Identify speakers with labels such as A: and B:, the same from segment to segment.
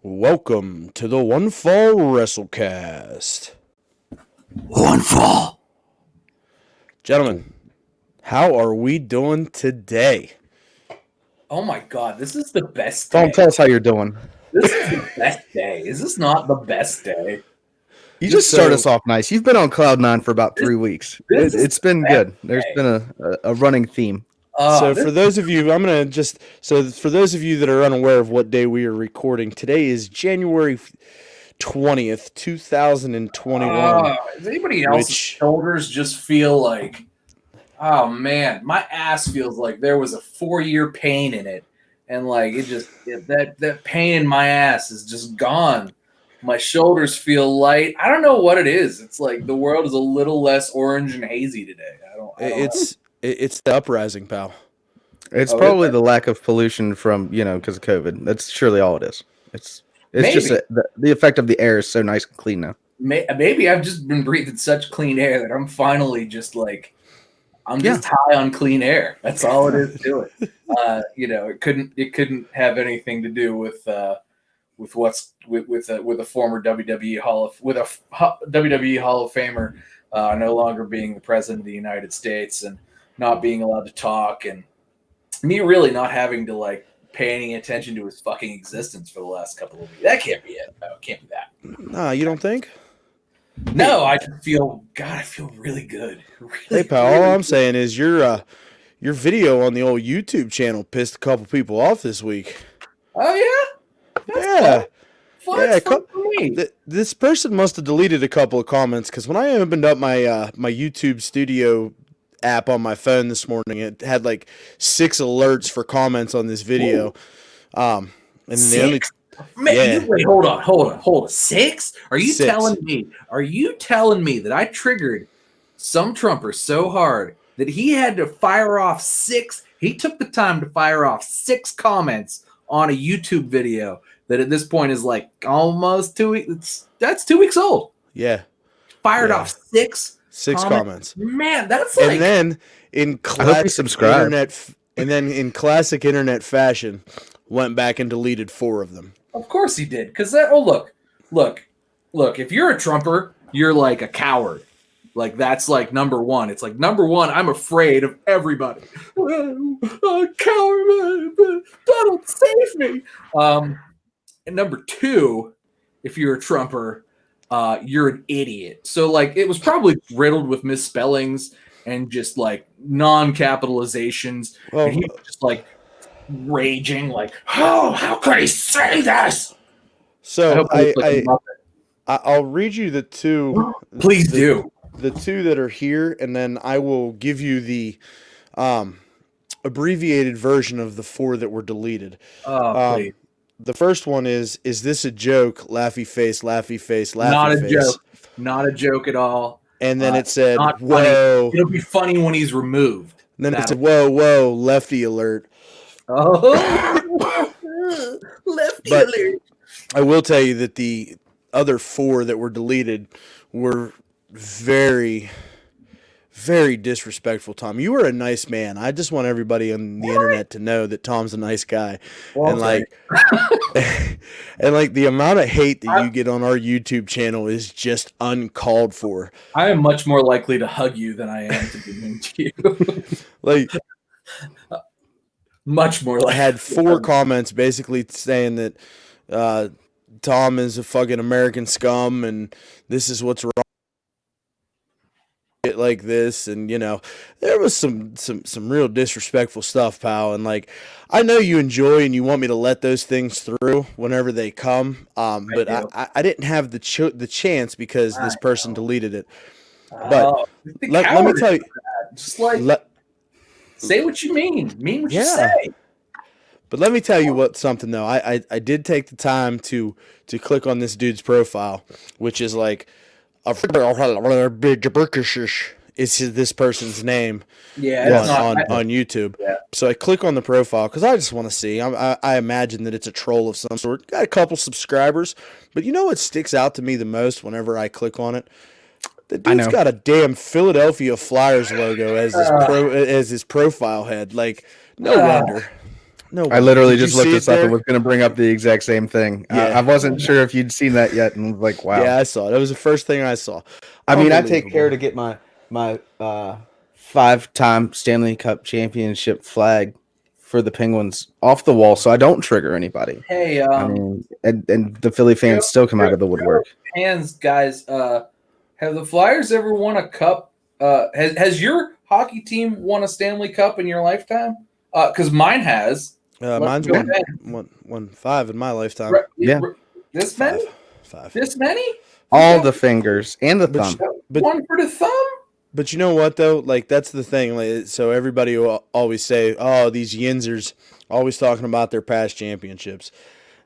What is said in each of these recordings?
A: Welcome to the One Fall WrestleCast.
B: One fall.
A: Gentlemen, how are we doing today?
B: Oh my god, this is the best day.
C: Don't tell us how you're doing.
B: This is the best day. Is this not the best day?
C: You just start us off nice. You've been on Cloud 9 for about 3 weeks. It's been good. There's been a running theme.
A: For those of you, for those of you that are unaware of what day we are recording, today is January 20th, 2021.
B: Does anybody else's shoulders just feel like, oh man, my ass feels like there was a 4-year pain in it. And like that pain in my ass is just gone. My shoulders feel light. I don't know what it is. It's like the world is a little less orange and hazy today. I don't know.
A: It's the uprising, pal.
C: It's probably the lack of pollution from, because of COVID. That's surely all it is. It's just the effect of the air is so nice and clean now.
B: Maybe I've just been breathing such clean air that I'm finally just like, I'm just high on clean air. That's all it is to it. It couldn't have anything to do with a former WWE WWE Hall of Famer no longer being the president of the United States and not being allowed to talk, and me really not having to like pay any attention to his fucking existence for the last couple of weeks. That can't be it. No, it can't be that.
A: Nah, you don't think?
B: No, I feel really good.
A: Hey, pal, all I'm saying is your video on the old YouTube channel pissed a couple people off this week.
B: Oh yeah?
A: That's
B: fun for me.
A: This person must have deleted a couple of comments, because when I opened up my my YouTube Studio app on my phone this morning, it had like 6 alerts for comments on this video. And
B: wait, hold on. 6? Are you telling me that I triggered some Trumper so hard that he had to fire off 6? He took the time to fire off 6 comments on a YouTube video that at this point is like almost 2 weeks. That's 2 weeks old.
A: Yeah.
B: Fired off 6
A: comments.
B: Man, that's like.
A: And then in classic internet fashion, went back and deleted 4 of them.
B: Of course he did, because look. If you're a Trumper, you're like a coward. Like that's like number one. It's like number one. I'm afraid of everybody. Coward, Donald, save me. And number 2, if you're a Trumper, you're an idiot. So like it was probably riddled with misspellings and just like non-capitalizations.
A: Well,
B: and he was just like raging, like, oh, how could he say this?
A: So I'll read you the 2.
B: Please do.
A: The 2 that are here, and then I will give you the abbreviated version of the 4 that were deleted.
B: Please.
A: The first one is this a joke? Laughy face, laughy face, laughy
B: Not a
A: face.
B: joke. Not a joke at all.
A: And then it said,
B: whoa. It'll be funny when he's removed.
A: And then it said, whoa, lefty alert.
B: Oh, lefty alert.
A: I will tell you that the other 4 that were deleted were very, very disrespectful, Tom. You were a nice man. I just want everybody on the internet to know that Tom's a nice guy.
B: Well,
A: and like the amount of hate that you get on our YouTube channel is just uncalled for.
B: I am much more likely to hug you than I am to be mean to you.
A: Like
B: much more likely.
A: I had 4 comments basically saying that Tom is a fucking American scum and this is what's wrong. Like this, and there was some real disrespectful stuff, pal, and like I know you enjoy and you want me to let those things through whenever they come, but I didn't have the chance because this person deleted it. But let me tell you,
B: just like say what you mean what you say.
A: But let me tell you something though. I did take the time to click on this dude's profile, which is like is this person's name on YouTube.
B: Yeah.
A: So I click on the profile because I just want to see. I imagine that it's a troll of some sort. Got a couple subscribers, but you know what sticks out to me the most whenever I click on it? The dude's got a damn Philadelphia Flyers logo as his profile head. Like, no wonder. No wonder.
C: I literally just looked this up and was going to bring up the exact same thing. Yeah. I wasn't sure if you'd seen that yet, and was like, wow.
A: Yeah, I saw it. That was the first thing I saw.
C: I mean, I take care to get my 5-time Stanley Cup championship flag for the Penguins off the wall, so I don't trigger anybody.
B: Hey,
C: I mean, and the Philly fans still come out of the woodwork.
B: Hands, guys. Have the Flyers ever won a cup? Has your hockey team won a Stanley Cup in your lifetime? Because mine has.
A: Mine's won 5 in my lifetime.
B: This many?
A: 5.
B: This many?
C: All the fingers and the thumb.
B: But one for the thumb?
A: But you know what, though? Like, that's the thing. Like, so everybody will always say, oh, these Yinzers always talking about their past championships.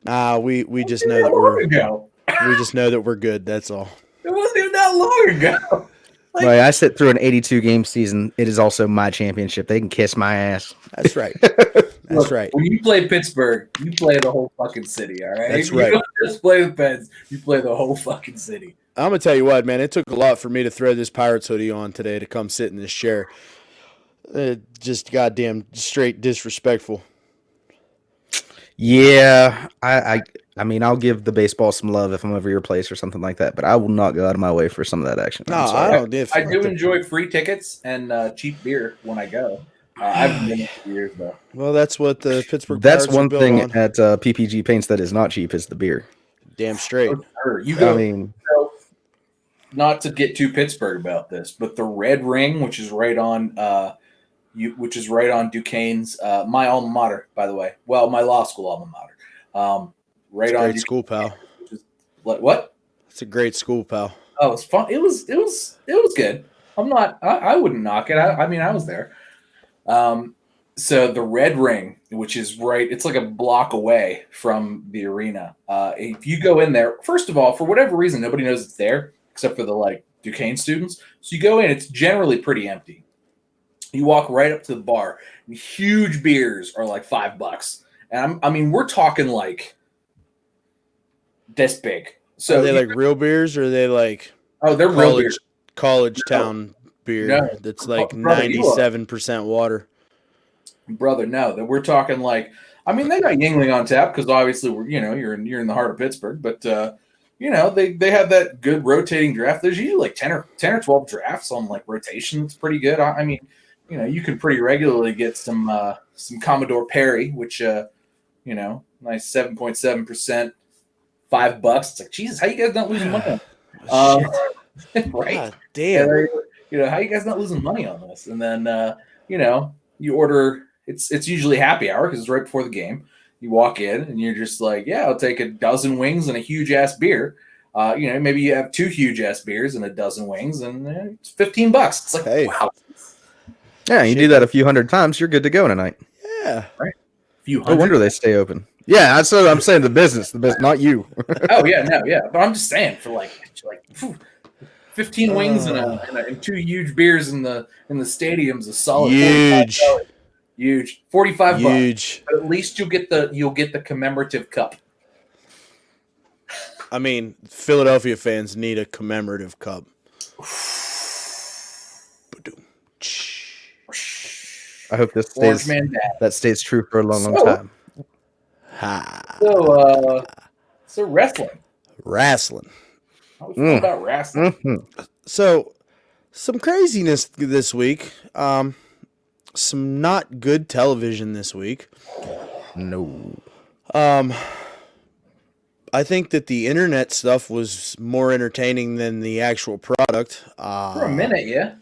A: We just know that we're good. That's all.
B: It wasn't even that long ago.
C: I sit through an 82-game season. It is also my championship. They can kiss my ass.
A: That's right. That's right.
B: When you play Pittsburgh, you play the whole fucking city, all right?
A: That's right.
B: You don't just play the Pens. You play the whole fucking city.
A: I'm going to tell you what, man. It took a lot for me to throw this Pirates hoodie on today to come sit in this chair. Just goddamn straight disrespectful.
C: Yeah, I mean, I'll give the baseball some love if I'm over your place or something like that, but I will not go out of my way for some of that action.
A: No, I don't.
B: I do enjoy free tickets and cheap beer when I go. I haven't been for years though.
A: Well, that's what the Pittsburgh.
C: That's
A: Pirates
C: one thing
A: on.
C: at PPG Paints that is not cheap is the beer.
A: Damn straight.
B: You go.
C: I mean,
B: not to get too Pittsburgh about this, but the Red Ring, which is right on Duquesne's, my alma mater, by the way. Well, my law school alma mater. Right on.
A: Great school, pal.
B: What?
A: It's a great school, pal.
B: Oh, it's fun. It was good. I wouldn't knock it. I mean, I was there. So the Red Ring, which is it's like a block away from the arena. If you go in there, first of all, for whatever reason, nobody knows it's there except for the Duquesne students. So you go in, it's generally pretty empty. You walk right up to the bar. And huge beers are like $5, and I mean, we're talking like this big. So
A: are they like real beers, or are they like?
B: Oh, they're real beers.
A: College town beer that's like 97% water.
B: Brother, no, that we're talking like. I mean, they got Yingling on tap because obviously you're in the heart of Pittsburgh, but they have that good rotating draft. There's usually like 10 or 12 drafts on like rotation. It's pretty good. I mean, you can pretty regularly get some Commodore Perry, which nice 7.7%, $5. It's like, Jesus, how you guys not losing money? Right?
A: God damn.
B: How you guys not losing money on this? And then you order. It's usually happy hour because it's right before the game. You walk in and you're just like, yeah, I'll take a dozen wings and a huge ass beer. Maybe you have 2 huge ass beers and a dozen wings, and it's $15. It's like, hey. Wow.
C: Yeah, you do that a few hundred times, you're good to go tonight.
A: Yeah,
B: right.
C: No wonder they stay open. Yeah, that's what I'm saying. The business, not you.
B: Oh yeah, no, yeah. But I'm just saying for like 15 wings and 2 huge beers in the stadium's a solid huge $45.
A: Huge.
B: But at least you'll get the commemorative cup.
A: I mean, Philadelphia fans need a commemorative cup.
C: I hope this stays true for a long time.
B: So wrestling.
A: I
B: was thinking about wrestling.
C: Mm-hmm.
A: So, some craziness this week. Some not good television this week.
C: No.
A: I think that the internet stuff was more entertaining than the actual product.
B: For a minute, yeah.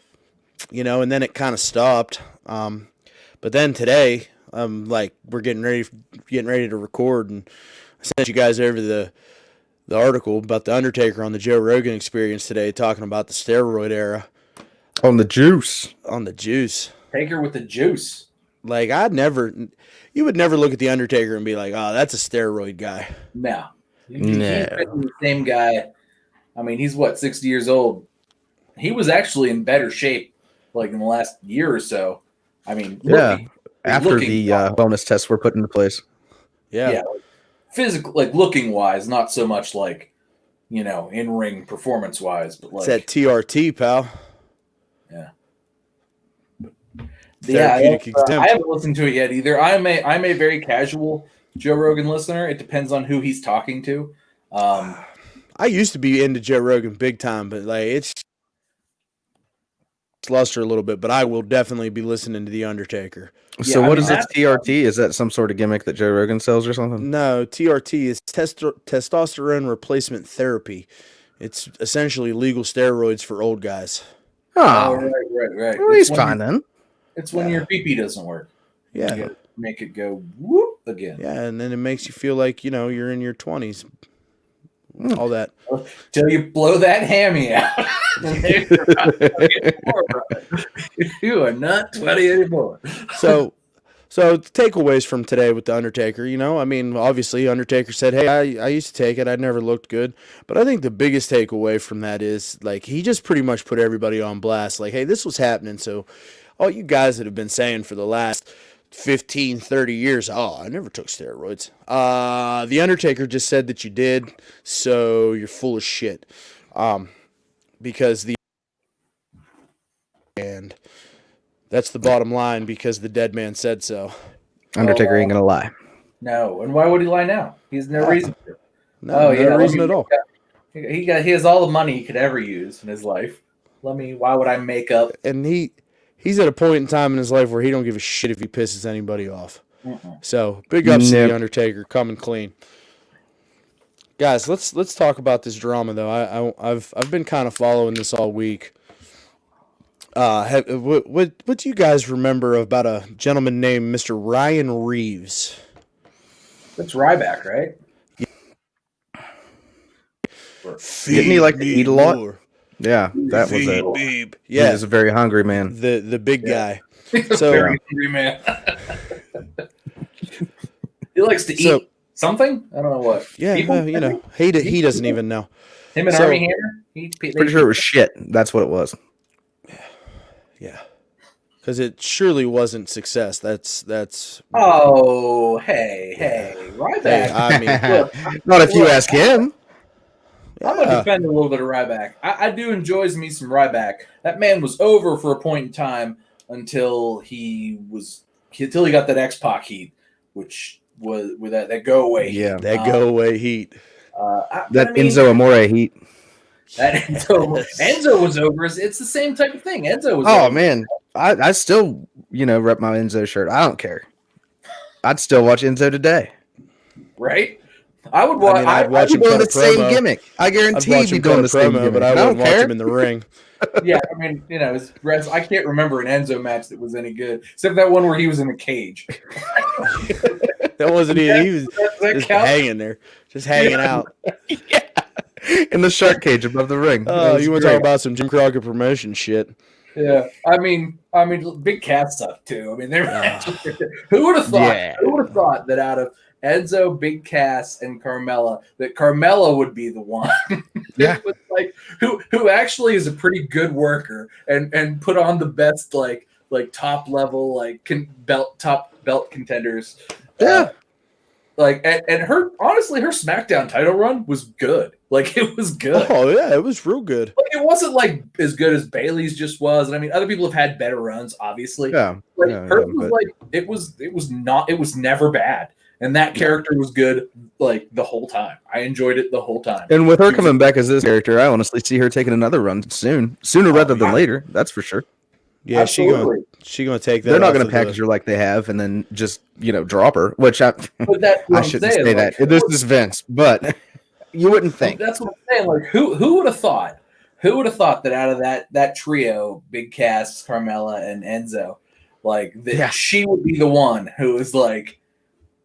A: And then it kind of stopped. But then today, we're getting ready to record, and I sent you guys over the article about the Undertaker on the Joe Rogan Experience today, talking about the steroid era.
C: On the juice.
B: Taker with the juice.
A: Like, you would never look at the Undertaker and be like, oh, that's a steroid guy.
B: No. He's the same guy. I mean, he's 60 years old. He was actually in better shape like in the last year or so. I mean,
C: after the wellness tests were put into place.
A: Yeah,
B: like, physical, like looking wise, not so much like in ring performance wise, but like
A: it's that TRT, pal.
B: Yeah.
A: Therapeutic exempt.
B: I haven't listened to it yet either. I'm a very casual Joe Rogan listener. It depends on who he's talking to.
A: I used to be into Joe Rogan big time, but like it's luster a little bit. But I will definitely be listening to The Undertaker.
C: So what is this TRT? Is that some sort of gimmick that Joe Rogan sells or something?
A: No, TRT is testosterone replacement therapy. It's essentially legal steroids for old guys.
B: Oh, right.
C: Well, he's fine then.
B: It's when your pee-pee doesn't work.
A: Yeah.
B: You make it go whoop again.
A: Yeah, and then it makes you feel like, you're in your 20s. All that.
B: Till you blow that hammy out. You are not 20 anymore.
A: So takeaways from today with The Undertaker, I mean, obviously Undertaker said, hey, I used to take it. I never looked good. But I think the biggest takeaway from that is, like, he just pretty much put everybody on blast. Like, hey, this was happening. So all you guys that have been saying for the last 15, 30 years, I never took steroids. The Undertaker just said that you did, so you're full of shit. Because and that's the bottom line, because the dead man said so.
C: Undertaker ain't gonna lie.
B: No, and why would he lie now? He has no reason to.
A: No reason at all.
B: He has all the money he could ever use in his life. Why would I make up?
A: And he's at a point in time in his life where he don't give a shit if he pisses anybody off. So big ups to the Undertaker, coming clean. Guys, let's talk about this drama though. I've been kind of following this all week. What do you guys remember about a gentleman named Mr. Ryan Reeves?
B: That's Ryback, right?
C: Didn't he like to eat a lot? Yeah, that was it.
A: Babe. Yeah,
C: he was a very hungry man.
A: The big guy.
B: So very hungry man. He likes to eat something. I don't know what.
A: Yeah, he doesn't even know.
B: Him and Armie Hammer.
C: Pretty sure it was shit. That's what it was.
A: Yeah, because it surely wasn't success. That's.
B: Oh, hey, Ryback.
A: Hey, I mean,
C: look, not if you ask him.
B: I'm going to defend a little bit of Ryback. I do enjoy me some Ryback. That man was over for a point in time until he got that X-Pac heat, which was with that go-away heat.
C: Yeah,
A: that go-away heat.
C: Enzo Amore heat.
B: That Enzo was over. It's the same type of thing. Enzo was
C: over.
B: Oh,
C: man. I still, rep my Enzo shirt. I don't care. I'd still watch Enzo today.
B: Right? I would watch.
A: I'd watch him
C: doing the same gimmick. I guarantee he'd be doing the same gimmick.
A: But I wouldn't watch him in the ring.
B: Yeah, I mean, I can't remember an Enzo match that was any good, except that one where he was in a cage.
A: That wasn't it. He was just hanging there, just hanging out.
C: Yeah. In the shark cage above the ring.
A: Oh, you want to talk about some Jim Crockett promotion shit?
B: Yeah, I mean, Big Cat stuff too. I mean, who would have thought? Yeah. Who would have thought that out of Enzo, Big Cass, and Carmella, that Carmella would be the one?
C: Yeah,
B: was like who actually is a pretty good worker and put on the best like top level top belt contenders.
C: Yeah.
B: And her SmackDown title run was good. Like, it was good.
A: Oh yeah, it was real good.
B: Like, it wasn't like as good as Bayley's just was. And I mean, other people have had better runs, obviously.
C: Yeah.
B: Hers was like it was never bad. And that character was good like the whole time. I enjoyed it the whole time.
C: And with her coming back as this character, I honestly see her taking another run sooner rather than later. That's for sure.
A: Yeah, she's gonna take that.
C: They're not gonna package her like they have, and then just drop her. Which I shouldn't say that. This is Vince, but you wouldn't think.
B: That's what I'm saying. Like, who would have thought? Who would have thought that out of that trio, Big Cass, Carmella, and Enzo, she would be the one who was like,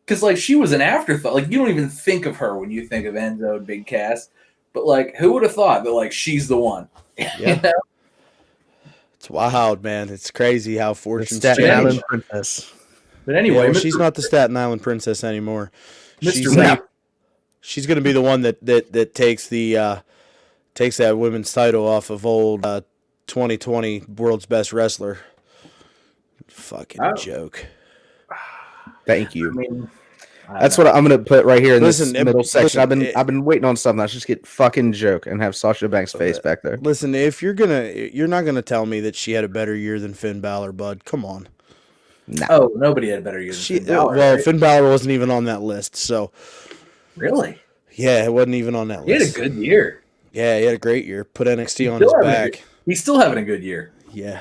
B: because she was an afterthought. Like, you don't even think of her when you think of Enzo and Big Cass, but who would have thought that she's the one?
A: Yeah. It's wild, man. It's crazy how fortune's
C: Staten
A: changed.
C: Island Princess.
B: But anyway,
A: she's not the Staten Island Princess anymore. She's going to be the one that takes that women's title off of old 2020 world's best wrestler. Fucking joke.
C: Thank you.
B: I mean,
C: that's what I'm gonna put right here in this middle section.
A: Listen,
C: I've been waiting on something. I should just get fucking joke and have Sasha Banks' face back there.
A: Listen, if you're not gonna tell me that she had a better year than Finn Balor, bud. Come on.
B: No. Oh, nobody had a better year than Finn Balor.
A: Well,
B: right?
A: Finn Balor wasn't even on that list, so.
B: Really?
A: Yeah, it wasn't even on that list.
B: He had a good year.
A: Yeah, he had a great year. Put NXT on his back.
B: He's still having a good year.
A: Yeah.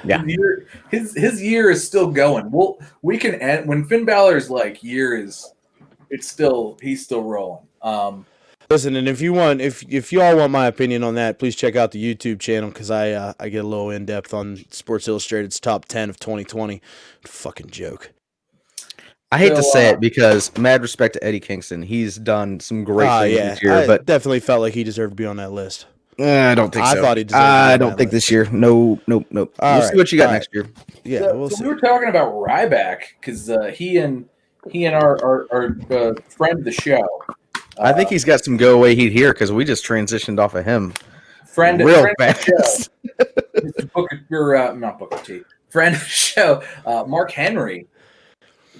B: His year is still going. We can end when Finn Balor's he's still rolling.
A: Listen, and if y'all want my opinion on that, please check out the YouTube channel because I get a little in depth on Sports Illustrated's top 10 of 2020. Fucking joke.
C: I hate to say it because mad respect to Eddie Kingston. He's done some great things this year, but
A: definitely felt like he deserved to be on that list.
C: I don't think so.
A: I thought he deserved
C: I don't think this year. Nope. We'll see what you got next year.
A: Yeah,
B: we'll see. We were talking about Ryback because he and our friend of the show.
C: I think he's got some go away heat here because we just transitioned off of him.
B: Friend
C: real
B: of
C: fast.
B: Not Booker T. Friend of the show, Mark Henry.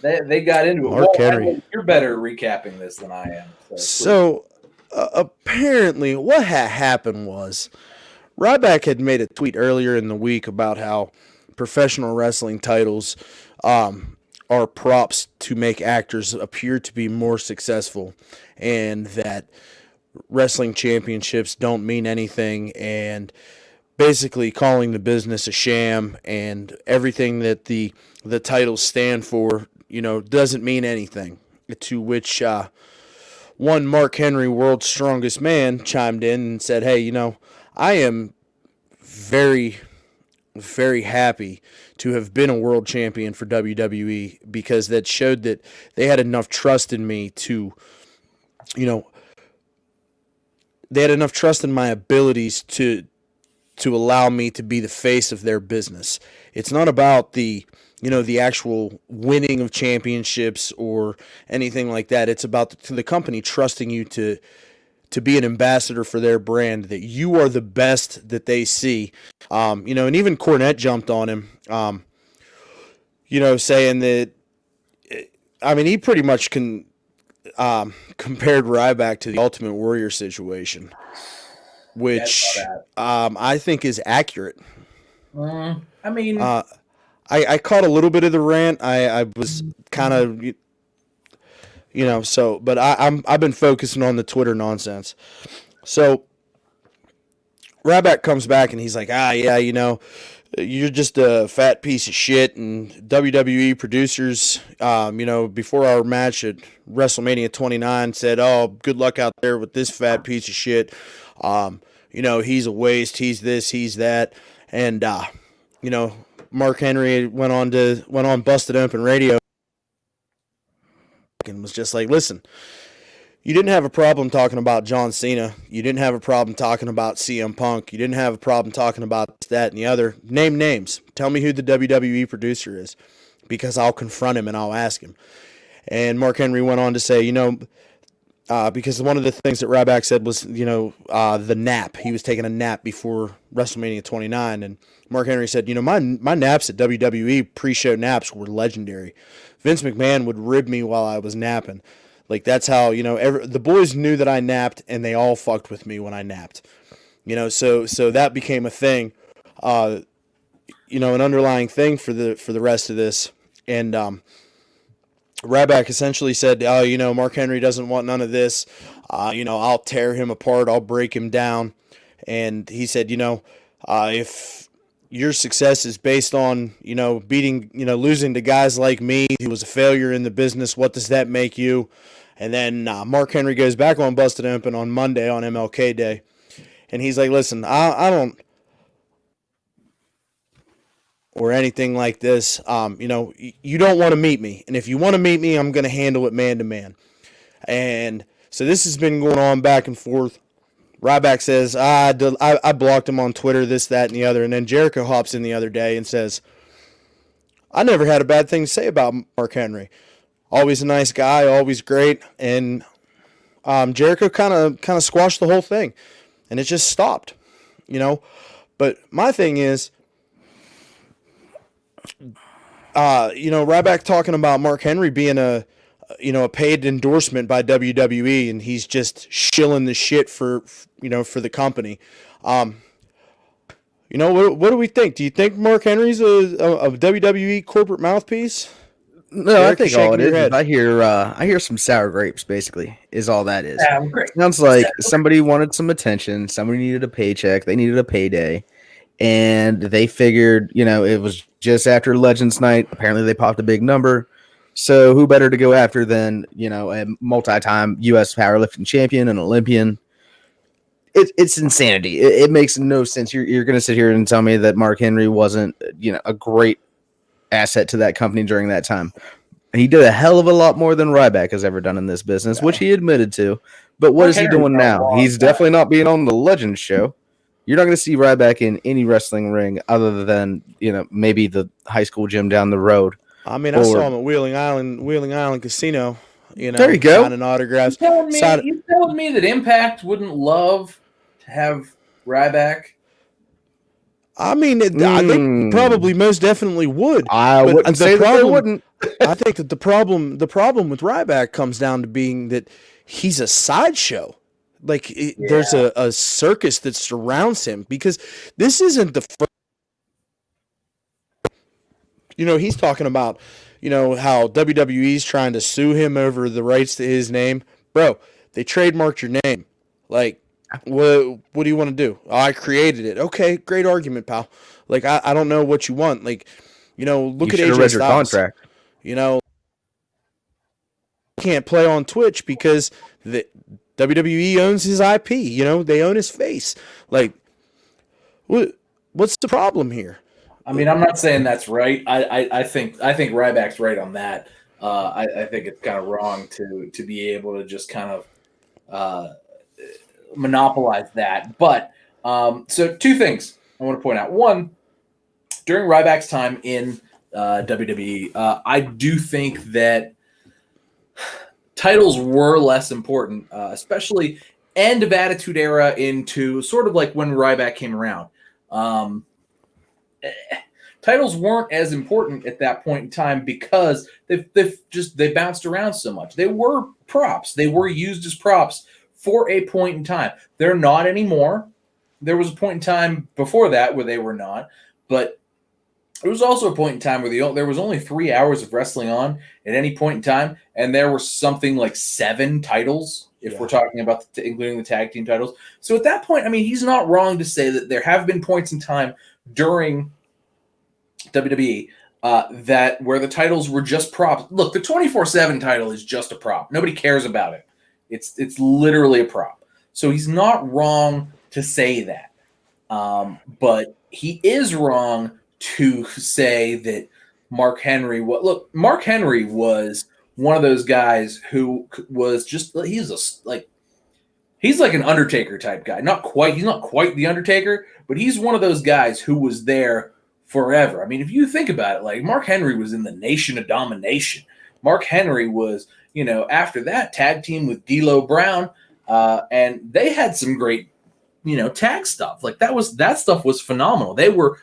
B: They got into it.
A: Mark Henry.
B: You're better recapping this than I am.
A: So apparently what had happened was Ryback had made a tweet earlier in the week about how professional wrestling titles are props to make actors appear to be more successful and that wrestling championships don't mean anything and basically calling the business a sham and everything that the titles stand for, doesn't mean anything. To which one Mark Henry, world's strongest man, chimed in and said, hey, I am very, very happy to have been a world champion for WWE because that showed that they had enough trust in me to, they had enough trust in my abilities to allow me to be the face of their business. It's not about the actual winning of championships or anything like that. It's about the company trusting you to be an ambassador for their brand, that you are the best that they see. And even Cornette jumped on him, saying that, he pretty much compared Ryback to the Ultimate Warrior situation, which I think is accurate. I caught a little bit of the rant. I was kind of, but I've been focusing on the Twitter nonsense. So Ryback comes back and he's like, you're just a fat piece of shit. And WWE producers, before our match at WrestleMania 29 said, oh, good luck out there with this fat piece of shit. He's a waste. He's this, he's that. And, Mark Henry went on Busted Open Radio and was just like, listen, you didn't have a problem talking about John Cena. You didn't have a problem talking about CM Punk. You didn't have a problem talking about that and the other. Name names. Tell me who the WWE producer is because I'll confront him and I'll ask him. And Mark Henry went on to say, because one of the things that Ryback said was, the nap. He was taking a nap before WrestleMania 29, and Mark Henry said, my naps at WWE pre-show naps were legendary. Vince McMahon would rib me while I was napping. Like, that's how, the boys knew that I napped, and they all fucked with me when I napped. So that became a thing, an underlying thing for the rest of this. And Ryback essentially said, Mark Henry doesn't want none of this. I'll tear him apart. I'll break him down. And he said, if your success is based on, losing to guys like me who was a failure in the business, what does that make you? And then Mark Henry goes back on Busted Open on Monday on MLK Day. And he's like, listen, I don't, or anything like this, you don't want to meet me. And if you want to meet me, I'm going to handle it man to man. And so this has been going on back and forth. Ryback says, I blocked him on Twitter, this, that, and the other. And then Jericho hops in the other day and says, I never had a bad thing to say about Mark Henry. Always a nice guy, always great. And Jericho kind of squashed the whole thing. And it just stopped, But But my thing is, Ryback talking about Mark Henry being a paid endorsement by WWE, and he's just shilling the shit for the company. What do we think? Do you think Mark Henry's a WWE corporate mouthpiece?
C: No, Derek, I think all it is I hear some sour grapes, basically, is all that is. Sounds like somebody wanted some attention, somebody needed a paycheck, they needed a payday, and they figured, it was just after Legends Night. Apparently they popped a big number. So who better to go after than, a multi-time U.S. powerlifting champion, an Olympian? It's insanity. It makes no sense. You're going to sit here and tell me that Mark Henry wasn't, a great asset to that company during that time. He did a hell of a lot more than Ryback has ever done in this business, which he admitted to. But what is he doing now? He's definitely not being on the Legends show. You're not going to see Ryback in any wrestling ring other than, maybe the high school gym down the road.
A: I mean, I saw him at Wheeling Island Casino.
C: There you go.
A: Signing autographs.
B: You telling me that Impact wouldn't love to have Ryback?
A: I mean, I think probably most definitely would.
C: I wouldn't say that they wouldn't.
A: I think that the problem with Ryback comes down to being that he's a sideshow. Like there's a circus that surrounds him, because this isn't the first. He's talking about, how WWE's trying to sue him over the rights to his name. Bro, they trademarked your name. Like, what do you want to do? Oh, I created it. Okay, great argument, pal. Like, I don't know what you want. Like, look at AJ Styles. Your contract. Can't play on Twitch because the WWE owns his IP. They own his face. Like, what's the problem here?
B: I mean, I'm not saying that's right. I think Ryback's right on that. I think it's kind of wrong to be able to just kind of monopolize that. But so two things I want to point out. One, during Ryback's time in WWE, I do think that titles were less important, especially end of Attitude Era into sort of like when Ryback came around. Titles weren't as important at that point in time because they bounced around so much. They were props. They were used as props for a point in time. They're not anymore. There was a point in time before that where they were not, but there was also a point in time where there was only 3 hours of wrestling on at any point in time, and there were something like 7 titles if we're talking about including the tag team titles. So at that point, I mean, he's not wrong to say that there have been points in time during WWE that where the titles were just props. Look, the 24/7 title is just a prop. Nobody cares about it. It's literally a prop. So he's not wrong to say that. But he is wrong to say that Mark Henry Mark Henry was one of those guys who was just he's like an Undertaker type guy. He's not quite the Undertaker, but he's one of those guys who was there forever. I mean, if you think about it, like Mark Henry was in the Nation of Domination. Mark Henry was, after that tag team with D'Lo Brown, and they had some great, tag stuff. Like that stuff was phenomenal. They were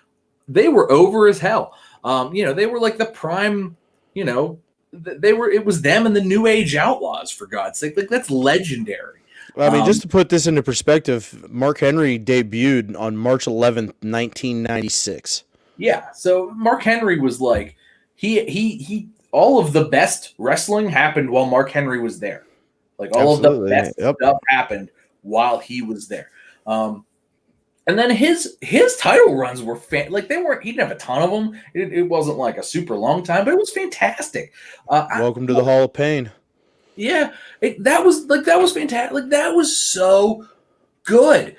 B: over as hell. They were like the prime, it was them and the New Age Outlaws, for God's sake. Like that's legendary.
A: Well, I mean, just to put this into perspective, Mark Henry debuted on March 11th, 1996.
B: Yeah, so Mark Henry was like he all of the best wrestling happened while Mark Henry was there. Like all Absolutely. Of the best stuff happened while he was there. And then his title runs were he didn't have a ton of them. It wasn't like a super long time, but it was fantastic.
A: Welcome to the Hall of Pain.
B: Yeah, that was fantastic. Like that was so good.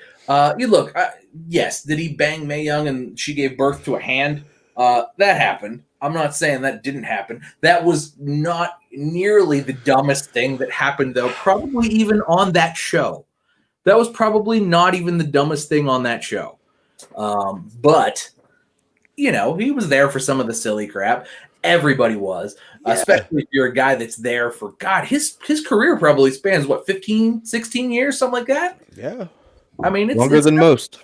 B: Yes, did he bang Mae Young and she gave birth to a hand? That happened. I'm not saying that didn't happen. That was not nearly the dumbest thing that happened, though. Probably even on that show. That was probably not even the dumbest thing on that show. But, he was there for some of the silly crap. Everybody was, especially if you're a guy that's there for, God, his career probably spans, 15, 16 years, something like that?
A: Yeah.
B: I mean, it's
C: longer than most.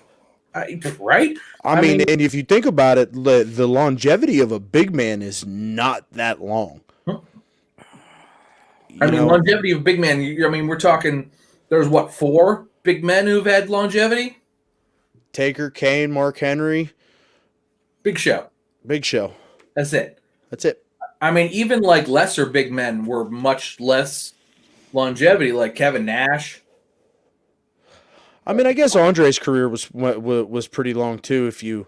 B: Right?
A: I mean, and if you think about it, the longevity of a big man is not that long.
B: Longevity of big man. We're talking. There's 4 big men who've had longevity.
A: Taker, Kane, Mark Henry,
B: Big Show.
A: That's it.
B: Even like lesser big men were much less longevity, like Kevin Nash.
A: I guess Andre's career was pretty long too. If you,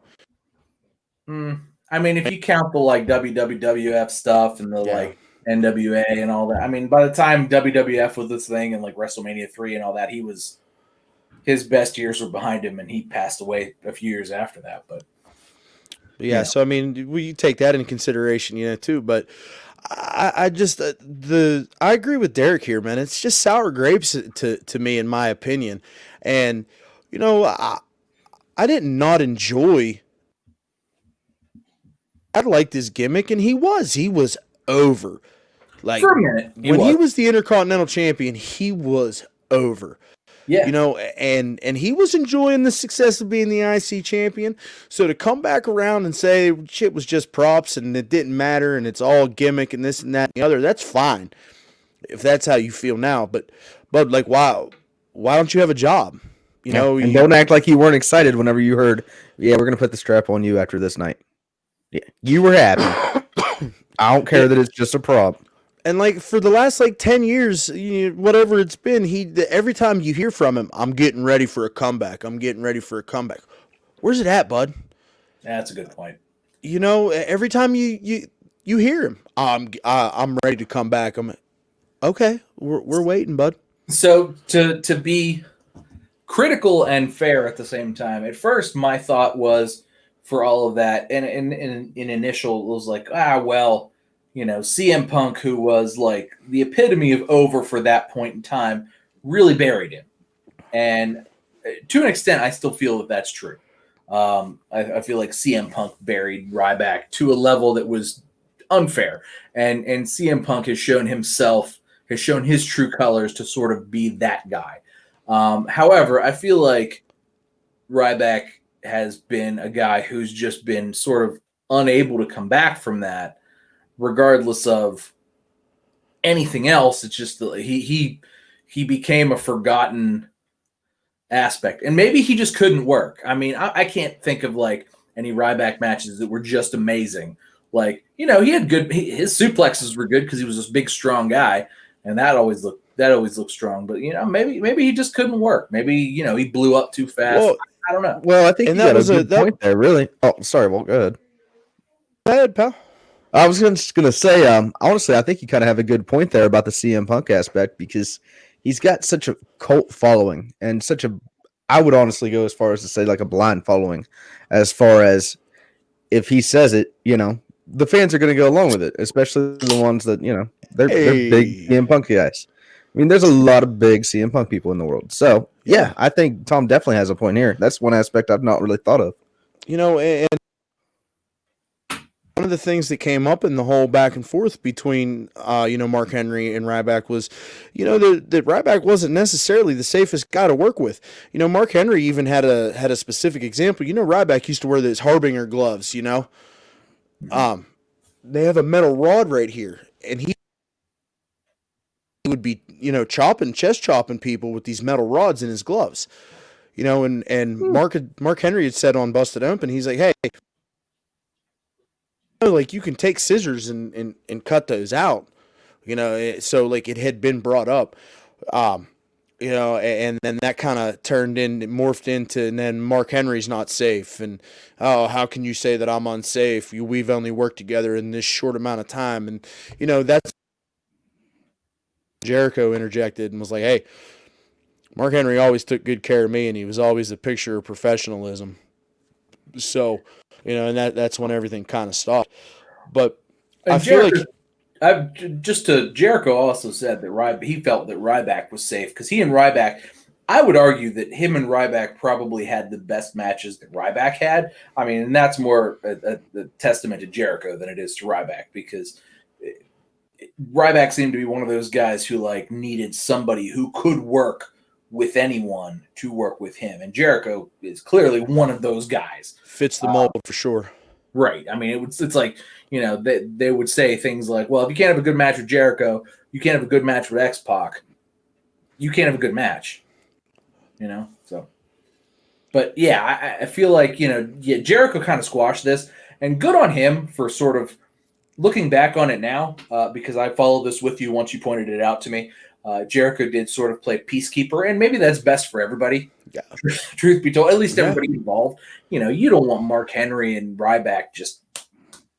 B: if you count the like WWF stuff and the like NWA and all that. By the time WWF was this thing and like WrestleMania 3 and all that, his best years were behind him, and he passed away a few years after that. But
A: yeah, so we take that into consideration, too. But I just I agree with Derek here, man. It's just sour grapes to me, in my opinion. And I did not enjoy. I liked his gimmick, and he was over. Like
B: for a minute,
A: he was the Intercontinental Champion, he was over.
B: Yeah.
A: And he was enjoying the success of being the IC champion. So to come back around and say shit was just props and it didn't matter and it's all gimmick and this and that and the other, that's fine. If that's how you feel now. But like, why don't you have a job?
C: And don't act like you weren't excited whenever you heard, we're going to put the strap on you after this night. Yeah, you were happy. I don't care that it's just a prop.
A: And like for the last 10 years, whatever it's been, every time you hear from him, I'm getting ready for a comeback. Where's it at, bud?
B: That's a good point.
A: Every time you hear him, I'm ready to come back. Okay, we're waiting, bud.
B: So to be critical and fair at the same time, at first my thought was for all of that, and in initial it was like, CM Punk, who was like the epitome of over for that point in time, really buried him. And to an extent, I still feel that that's true. I feel like CM Punk buried Ryback to a level that was unfair. And CM Punk has shown his true colors to sort of be that guy. However, I feel like Ryback has been a guy who's just been sort of unable to come back from that. Regardless of anything else, it's just that he became a forgotten aspect, and maybe he just couldn't work. I can't think of like any Ryback matches that were just amazing. Like he had his suplexes were good because he was this big strong guy, and that always looked strong. But maybe he just couldn't work. Maybe he blew up too fast. Well, I don't know.
C: Well, I think that was a good point there. Really. Oh, sorry. Well, go ahead.
A: Go ahead, pal.
C: I was just going to say, honestly, I think you kind of have a good point there about the CM Punk aspect because he's got such a cult following and I would honestly go as far as to say like a blind following, as far as if he says it, the fans are going to go along with it, especially the ones that, they're big CM Punk guys. There's a lot of big CM Punk people in the world. So, yeah, I think Tom definitely has a point here. That's one aspect I've not really thought of.
A: And one of the things that came up in the whole back and forth between, Mark Henry and Ryback was, that Ryback wasn't necessarily the safest guy to work with. Mark Henry even had a specific example. Ryback used to wear those Harbinger gloves. They have a metal rod right here, and he would be, chest chopping people with these metal rods in his gloves. And Mark Henry had said on Busted Open, he's like, hey. Like you can take scissors and cut those out, so like it had been brought up, and then that kind of morphed into, and then Mark Henry's not safe, and how can you say that I'm unsafe? We've only worked together in this short amount of time, and that's Jericho interjected and was like, hey, Mark Henry always took good care of me, and he was always a picture of professionalism. So. And that's when everything kind of stopped. But I feel like
B: Jericho also said that he felt that Ryback was safe because he and Ryback, I would argue that him and Ryback probably had the best matches that Ryback had. And that's more a testament to Jericho than it is to Ryback because Ryback seemed to be one of those guys who like needed somebody who could work with anyone to work with him, and Jericho is clearly one of those guys.
A: Fits the mold for sure.
B: Right. I mean, it's like, you know, they would say things like, well, if you can't have a good match with Jericho, you can't have a good match with X-Pac. You can't have a good match, you know? So, but yeah, I feel like, you know, Jericho kind of squashed this, and good on him for sort of looking back on it now, because I followed this with you once you pointed it out to me. Jericho did sort of play peacekeeper, and maybe that's best for everybody.
A: Yeah.
B: Truth be told, at least everybody involved. You know, you don't want Mark Henry and Ryback just.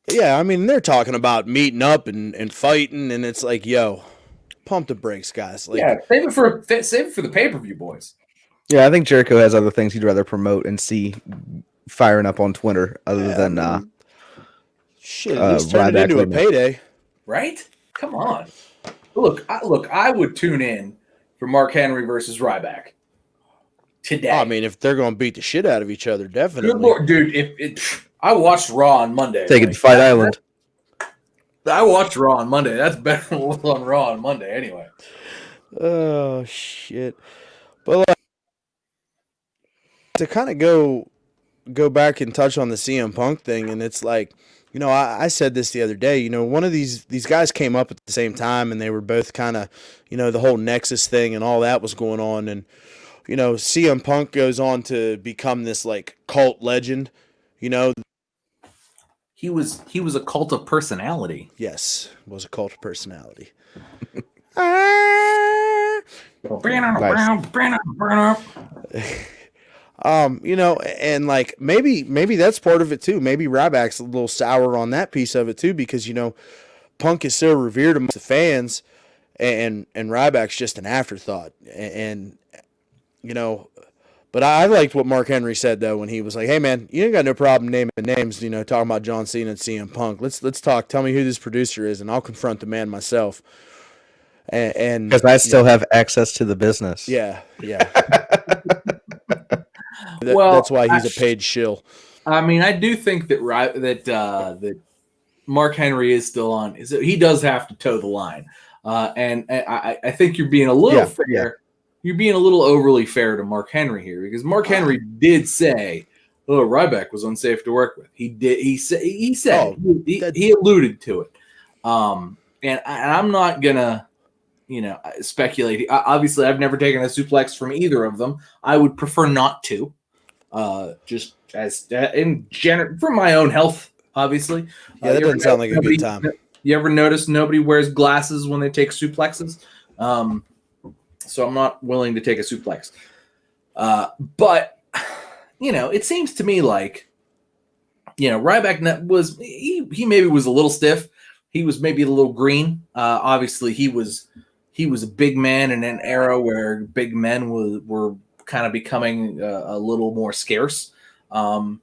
A: Yeah, I mean, they're talking about meeting up and fighting, and it's like, yo, pump the brakes, guys. Like,
B: yeah, save it for the pay-per-view, boys.
C: Yeah, I think Jericho has other things he'd rather promote and see firing up on Twitter other than
A: shit, at least turn it into a payday.
B: Right? Come on. Look, I would tune in for Mark Henry versus Ryback today.
A: I mean, if they're going to beat the shit out of each other, definitely.
B: Good Lord, dude, I watched Raw on Monday.
C: Take it to Fight Island.
B: I watched Raw on Monday. That's better than what's on Raw on Monday anyway.
A: Oh, shit. But like, to kind of go back and touch on the CM Punk thing, and it's like, you know, I said this the other day, you know, one of these guys came up at the same time, and they were both kind of, you know, the whole Nexus thing and all that was going on. And, you know, CM Punk goes on to become this, like, cult legend, you know.
B: He was a cult of personality.
A: Yes, was a cult of personality. You know, and like maybe that's part of it too. Maybe Ryback's a little sour on that piece of it too, because you know, Punk is so revered amongst the fans, and Ryback's just an afterthought. And you know, but I liked what Mark Henry said though when he was like, "Hey man, you ain't got no problem naming names. You know, talking about John Cena and CM Punk. Let's talk. Tell me who this producer is, and I'll confront the man myself." And
C: because I still have access to the business.
A: Yeah. That's why he's a paid shill.
B: I mean, I do think that Mark Henry is still on. He does have to toe the line, and I think you're being a little fair. Yeah. You're being a little overly fair to Mark Henry here, because Mark Henry did say, "Oh, Ryback was unsafe to work with." He did. He said. He alluded to it. And I'm not gonna, you know, speculate. Obviously, I've never taken a suplex from either of them. I would prefer not to, just as in general for my own health. Obviously,
A: yeah, that doesn't sound like a good time.
B: You ever notice nobody wears glasses when they take suplexes? So I'm not willing to take a suplex. But you know, it seems to me like, you know, Ryback was he maybe was a little stiff. He was maybe a little green. Obviously, he was a big man in an era where big men were kind of becoming a little more scarce. I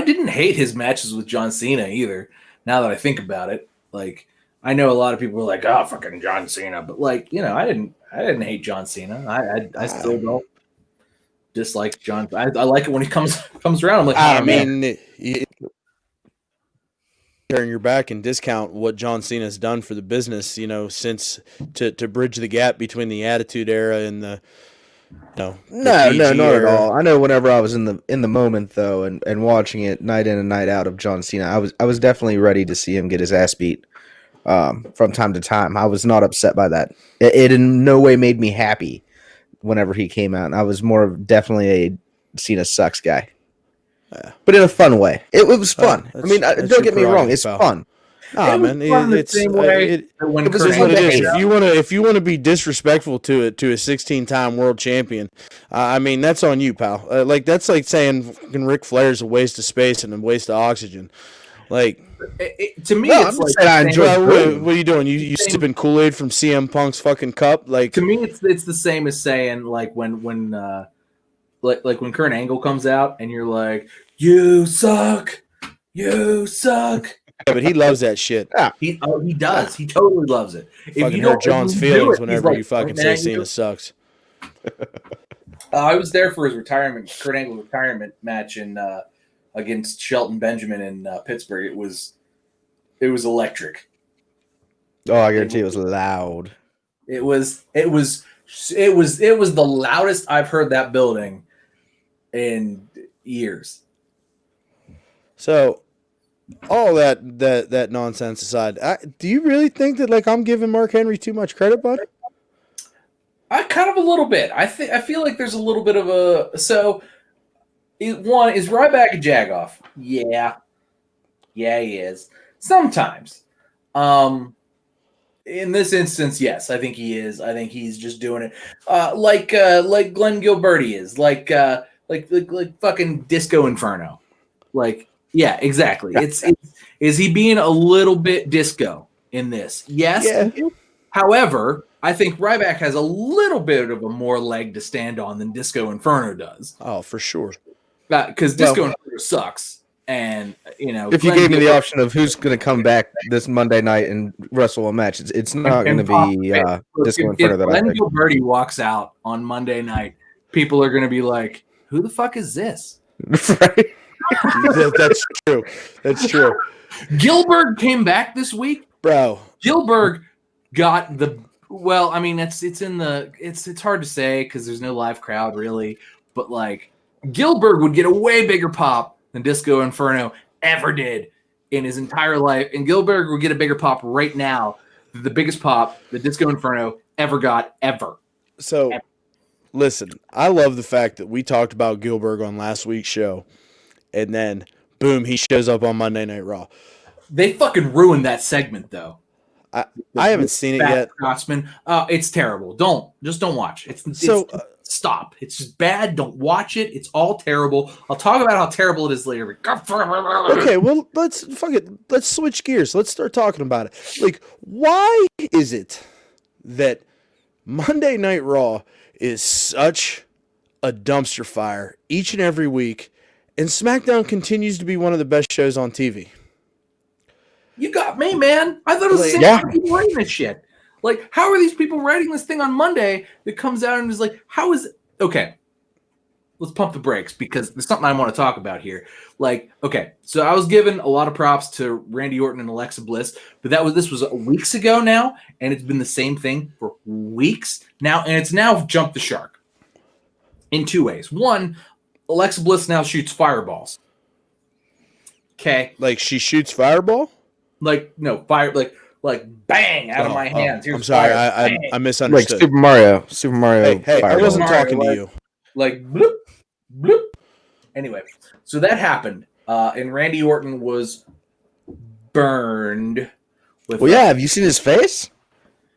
B: didn't hate his matches with John Cena either. Now that I think about it, like, I know a lot of people are like, "Oh, fucking John Cena," but like, you know, I didn't hate John Cena. I still don't dislike John. I like it when he comes around. I'm like,
A: I mean, turn your back and discount what John Cena's done for the business, you know, since to bridge the gap between the Attitude Era and the no,
C: not at all. I know whenever I was in the moment though, and watching it night in and night out of John Cena, I was definitely ready to see him get his ass beat from time to time. I was not upset by that. It in no way made me happy whenever he came out. I was more of definitely a Cena sucks guy. Yeah. But in a fun way. It was fun. I mean, don't get me wrong, it's fun.
A: Nah, man, it's the same way it was what it is. If you want to be disrespectful to a 16-time world champion, I mean, that's on you, pal. Like, that's like saying Ric Flair's a waste of space and a waste of oxygen. Like,
B: to me, it's like
A: I enjoy. What are you doing? You sipping Kool-Aid from CM Punk's fucking cup? Like,
B: to me, it's the same as saying like when Kurt Angle comes out and you're like, "You suck, you suck."
A: Yeah, but he loves that shit.
B: Yeah. He does. He totally loves it.
A: If you hurt John's feelings whenever you fucking say Cena sucks.
B: I was there for his Kurt Angle retirement match against Shelton Benjamin in Pittsburgh. It was electric.
C: Oh, I guarantee it was loud.
B: It was It was the loudest I've heard that building in years.
A: So, all that nonsense aside, do you really think that like I'm giving Mark Henry too much credit, bud?
B: I kind of a little bit. I feel like there's a little bit of a one is Ryback a jagoff? Yeah, he is. Sometimes. In this instance, yes, I think he is. I think he's just doing it like Glenn Gilberti is, like fucking Disco Inferno. Like, yeah, exactly. Is he being a little bit disco in this? Yes.
A: Yeah.
B: However, I think Ryback has a little bit of a more leg to stand on than Disco Inferno does.
A: Oh, for sure.
B: Because Disco Inferno sucks. And,
C: if you gave me the option of who's going to come back this Monday night and wrestle a match, it's not going to be Disco Inferno that I think.
B: If Glenn Gilberti walks out on Monday night, people are going to be like, who the fuck is this?
C: Right?
A: That's true. That's true.
B: Gilbert came back this week.
A: Bro.
B: Gilbert got the it's hard to say because there's no live crowd really, but like Gilbert would get a way bigger pop than Disco Inferno ever did in his entire life, and Gilbert would get a bigger pop right now, the biggest pop that Disco Inferno ever got ever.
A: So, listen, I love the fact that we talked about Gilbert on last week's show, and then boom, he shows up on Monday Night Raw.
B: They fucking ruined that segment though.
A: I haven't seen it yet.
B: Scotsman. It's terrible. Don't watch. Stop. It's just bad. Don't watch it. It's all terrible. I'll talk about how terrible it is later.
A: Okay, well, let's switch gears. Let's start talking about it. Like, why is it that Monday Night Raw is such a dumpster fire each and every week, and SmackDown continues to be one of the best shows on TV?
B: You got me, man. I thought it was the same people writing this shit. Like, how are these people writing this thing on Monday that comes out and is like, how is it? Okay, let's pump the brakes because there's something I want to talk about here. Like, okay, so I was given a lot of props to Randy Orton and Alexa Bliss, but this was weeks ago now, and it's been the same thing for weeks now, and it's now jumped the shark in two ways. One, Alexa Bliss now shoots fireballs. Okay.
A: Like, she shoots fireball?
B: Like, no, fire, like bang out of my hands.
A: I'm sorry, I misunderstood.
C: Like Super Mario.
A: Hey, I wasn't talking to you.
B: Like bloop, bloop. Anyway, so that happened, and Randy Orton was burned.
C: Have you seen his face?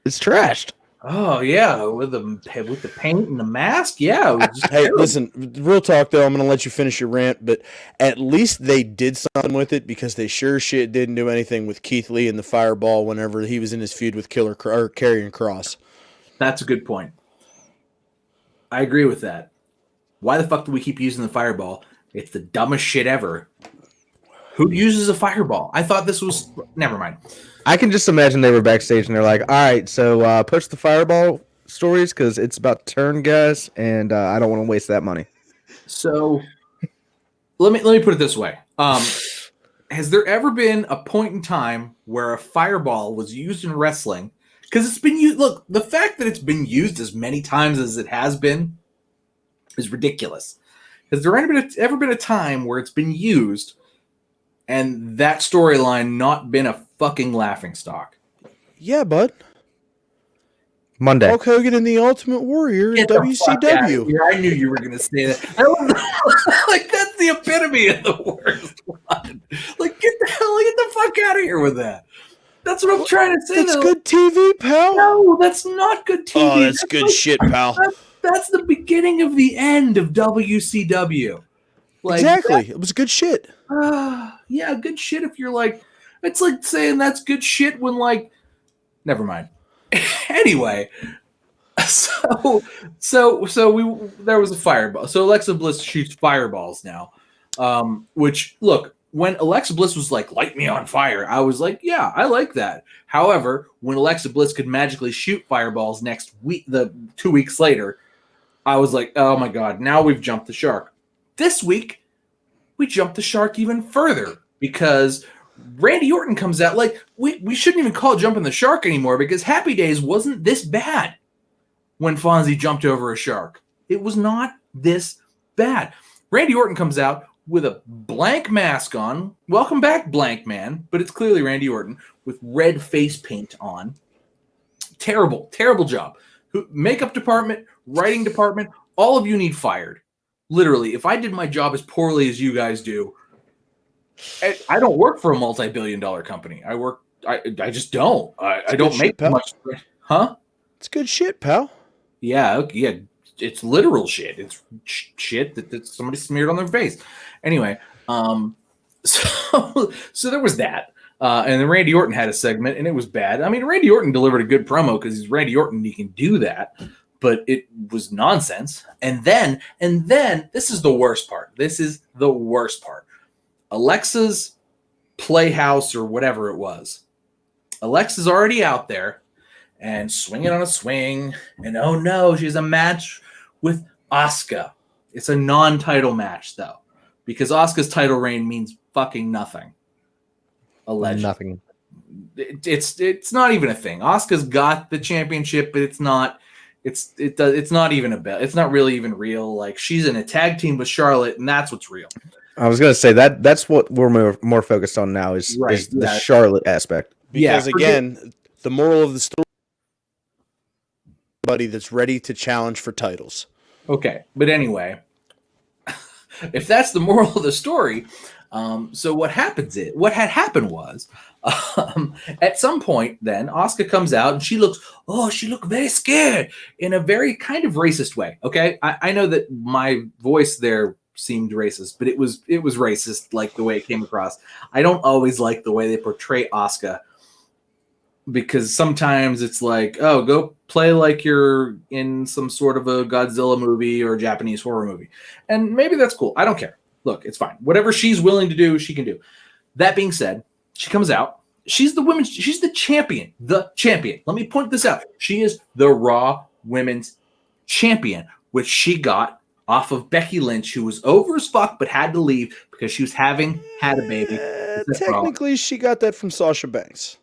C: It's trashed.
B: Oh yeah, with the paint and the mask. Yeah. It was just
A: hey, listen, real talk though. I'm gonna let you finish your rant, but at least they did something with it because they sure shit didn't do anything with Keith Lee and the Fireball whenever he was in his feud with Karrion Kross.
B: That's a good point. I agree with that. Why the fuck do we keep using the Fireball? It's the dumbest shit ever. Who uses a Fireball? I thought this was. Never mind.
C: I can just imagine they were backstage and they're like, all right, so push the Fireball stories because it's about to turn, guys, and I don't want to waste that money.
B: So let me put it this way. Has there ever been a point in time where a Fireball was used in wrestling? Because it's been used. Look, the fact that it's been used as many times as it has been is ridiculous. Has there ever been a time where it's been used and that storyline not been a fucking laughingstock?
A: Yeah, bud.
C: Monday.
A: Hulk Hogan and the Ultimate Warrior in WCW.
B: I knew you were going to say that. Like, that's the epitome of the worst one. Like, get the fuck out of here with that. That's what I'm trying to say.
A: That's good TV, pal.
B: No, that's not good TV.
A: Oh, that's good shit, pal.
B: That's the beginning of the end of WCW. Like,
A: exactly. It was good shit.
B: Yeah, good shit if you're like, it's like saying that's good shit when like, never mind. Anyway, so there was a fireball. So Alexa Bliss shoots fireballs now, which look, when Alexa Bliss was like, light me on fire, I was like, yeah, I like that. However, when Alexa Bliss could magically shoot fireballs next week, 2 weeks later, I was like, oh my God, now we've jumped the shark. This week, we jumped the shark even further because Randy Orton comes out. Like, we shouldn't even call it jumping the shark anymore because Happy Days wasn't this bad. when Fonzie jumped over a shark. It was not this bad. Randy Orton comes out with a blank mask on. Welcome back, blank man. But it's clearly Randy Orton with red face paint on. Terrible, terrible job. Makeup department, writing department, all of you need fired. Literally, if I did my job as poorly as you guys do, I don't work for a multi-billion-dollar company. I just don't. I don't make much. Huh?
A: It's good shit, pal.
B: Yeah. It's literal shit. It's shit that somebody smeared on their face. Anyway, so there was that. And then Randy Orton had a segment, and it was bad. I mean, Randy Orton delivered a good promo because he's Randy Orton and he can do that, but it was nonsense. And then this is the worst part. This is the worst part. Alexa's Playhouse or whatever it was. Alexa's already out there and swinging on a swing. And oh no, she's a match with Asuka. It's a non-title match though, because Asuka's title reign means fucking nothing. Allegedly.
C: Nothing.
B: It's not even a thing. Asuka's got the championship, but it's not. It's not even a belt. It's not really even real. Like, she's in a tag team with Charlotte, and that's what's real.
C: I was gonna say that's what we're more focused on now is the Charlotte aspect.
A: Because again, the moral of the story, buddy, that's ready to challenge for titles.
B: Okay, but anyway, if that's the moral of the story, so what had happened was, at some point, then Asuka comes out and she looked very scared in a very kind of racist way. Okay, I know that my voice there seemed racist, but it was racist, like the way it came across. I don't always like the way they portray Asuka, because sometimes it's like, oh, go play like you're in some sort of a Godzilla movie or a Japanese horror movie. And maybe that's cool. I don't care. Look, it's fine. Whatever she's willing to do, she can do. That being said, she comes out. She's the champion. The champion. Let me point this out. She is the Raw Women's Champion, which she got off of Becky Lynch, who was over as fuck but had to leave because she was had a baby.
A: Technically, she got that from Sasha Banks.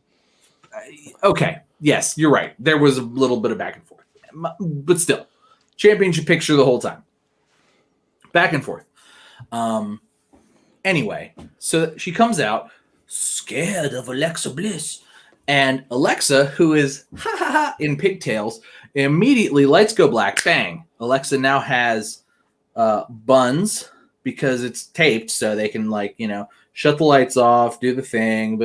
B: Okay. Yes, you're right. There was a little bit of back and forth. But still, championship picture the whole time. Back and forth. Anyway, so she comes out scared of Alexa Bliss. And Alexa, who is in pigtails, immediately lights go black. Bang. Alexa now has buns because it's taped, so they can, like, shut the lights off, do the thing,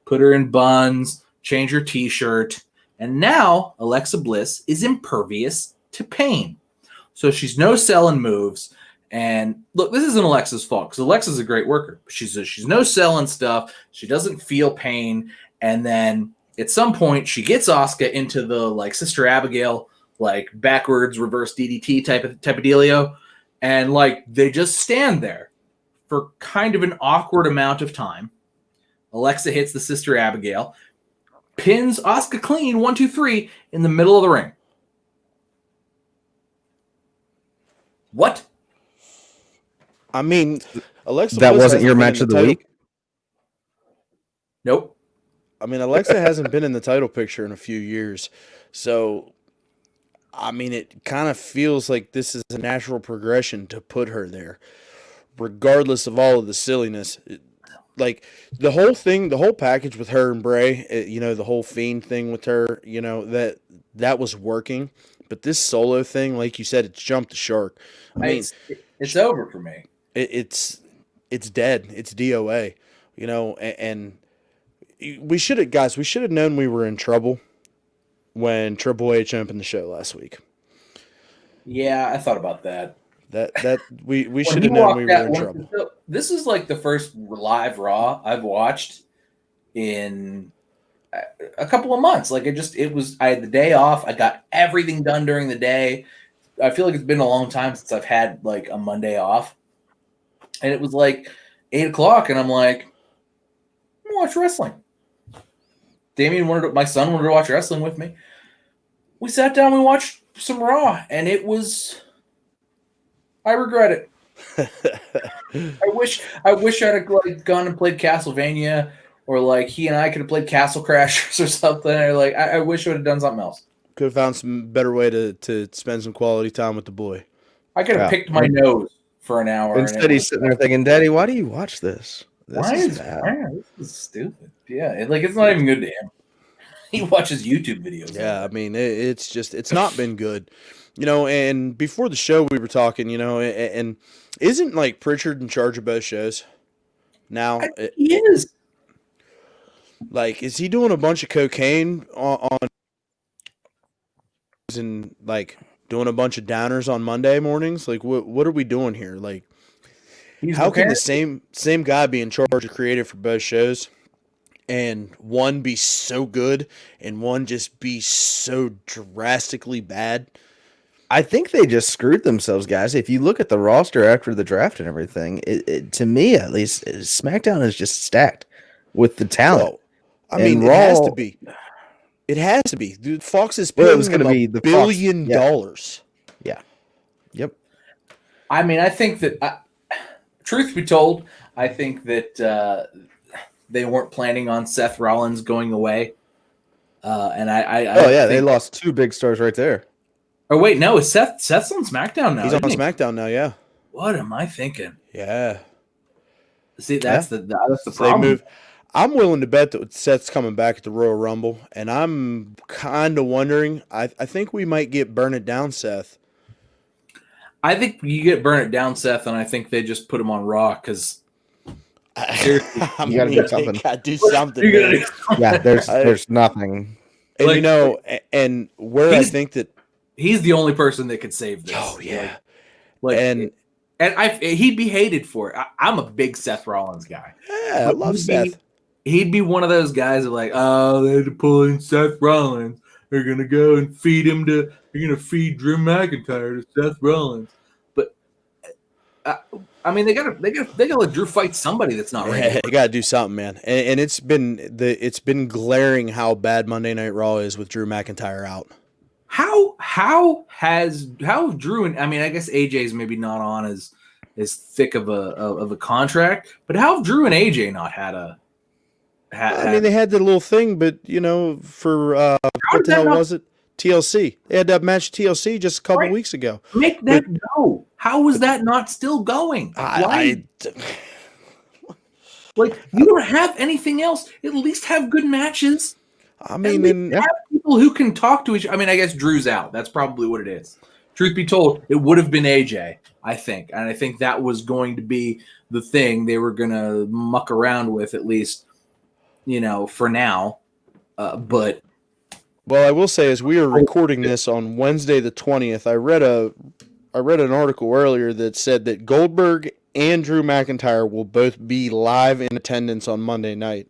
B: put her in buns, change her t-shirt. And now Alexa Bliss is impervious to pain. So she's no selling moves. And look, this isn't Alexa's fault, because Alexa's a great worker. She's no selling stuff. She doesn't feel pain. And then at some point, she gets Asuka into the, like, Sister Abigail, like, backwards reverse DDT type of dealio. And, like, they just stand there for kind of an awkward amount of time. Alexa hits the Sister Abigail, pins Asuka clean, 1, 2, 3, in the middle of the ring. What?
A: I mean, Alexa.
C: That wasn't your match of the week?
B: Nope.
A: I mean, Alexa hasn't been in the title picture in a few years. So, I mean, it kind of feels like this is a natural progression to put her there, regardless of all of the silliness. Like, the whole thing, the whole package with her and Bray, the whole Fiend thing with her, that was working. But this solo thing, like you said, it's jumped the shark. I mean,
B: it's over for me.
A: It's dead. It's DOA, and we should have known we were in trouble when Triple H opened the show last week.
B: Yeah, I thought about that.
A: That we should have known we were in trouble.
B: This is like the first live Raw I've watched in a couple of months. Like, I had the day off. I got everything done during the day. I feel like it's been a long time since I've had, like, a Monday off. And it was like 8:00, and I'm like, I'm gonna watch wrestling. My son wanted to watch wrestling with me. We sat down, we watched some Raw, and I regret it. I wish I'd have, like, gone and played Castlevania, or, like, he and I could have played Castle Crashers or something. Or, like, I wish I would have done something else.
A: Could have found some better way to spend some quality time with the boy.
B: I could have picked my nose for an hour.
C: Instead, he's sitting there thinking, "Daddy, why do you watch this?
B: This is stupid." Yeah, it's not even good to him. He watches YouTube videos.
A: Yeah, I mean, it's not been good. And before the show we were talking, and isn't like Pritchard in charge of both shows now?
B: He is.
A: Like, is he doing a bunch of cocaine on and like doing a bunch of downers on Monday mornings? Like, what are we doing here? Like, how can the same guy be in charge of creative for both shows? And one be so good and one just be so drastically bad?
C: I think they just screwed themselves, guys. If you look at the roster after the draft and everything, to me at least, SmackDown is just stacked with the talent.
A: Well, I mean, it has to be. It has to be. Dude, Fox is paying them $1 billion.
C: Yeah. Yep.
B: I mean, I think that, truth be told, I think that they weren't planning on Seth Rollins going away. And
C: they lost 2 big stars right there.
B: Oh wait, no, Seth's on SmackDown now.
A: He's on SmackDown now, yeah.
B: What am I thinking?
A: Yeah.
B: See, that's the problem.
A: I'm willing to bet that Seth's coming back at the Royal Rumble, and I'm kind of wondering. I think we might get Burn It Down Seth.
B: I think you get Burn It Down Seth, and I think they just put him on Raw because seriously,
C: you got to do something.
A: Got to do something.
C: Yeah, there's nothing.
A: And and where I think that
B: he's the only person that could save this.
A: Oh yeah,
B: and he'd be hated for it. I'm a big Seth Rollins guy.
A: Yeah, I love Seth.
B: He'd be one of those guys that they had to pull in Seth Rollins. They're gonna go and feed him to. They're gonna feed Drew McIntyre to Seth Rollins. But I mean, they gotta let Drew fight somebody that's not ready.
A: They gotta do something, man. And it's been glaring how bad Monday Night Raw is with Drew McIntyre out.
B: How Drew and I mean, I guess AJ's maybe not on as thick of a contract, but how have Drew and AJ not had a?
A: I mean, they had the little thing, but for what the hell was it? TLC. They had that match TLC just a couple weeks ago.
B: Make that go. How was that not still going? Why? You don't have anything else. At least have good matches.
A: I mean,
B: have people who can talk to each other. I mean, I guess Drew's out. That's probably what it is. Truth be told, it would have been AJ, I think. And I think that was going to be the thing they were going to muck around with, at least, for now. But
A: well, I will say, as we are recording this on Wednesday the 20th, I read an article earlier that said that Goldberg and Drew McIntyre will both be live in attendance on Monday night.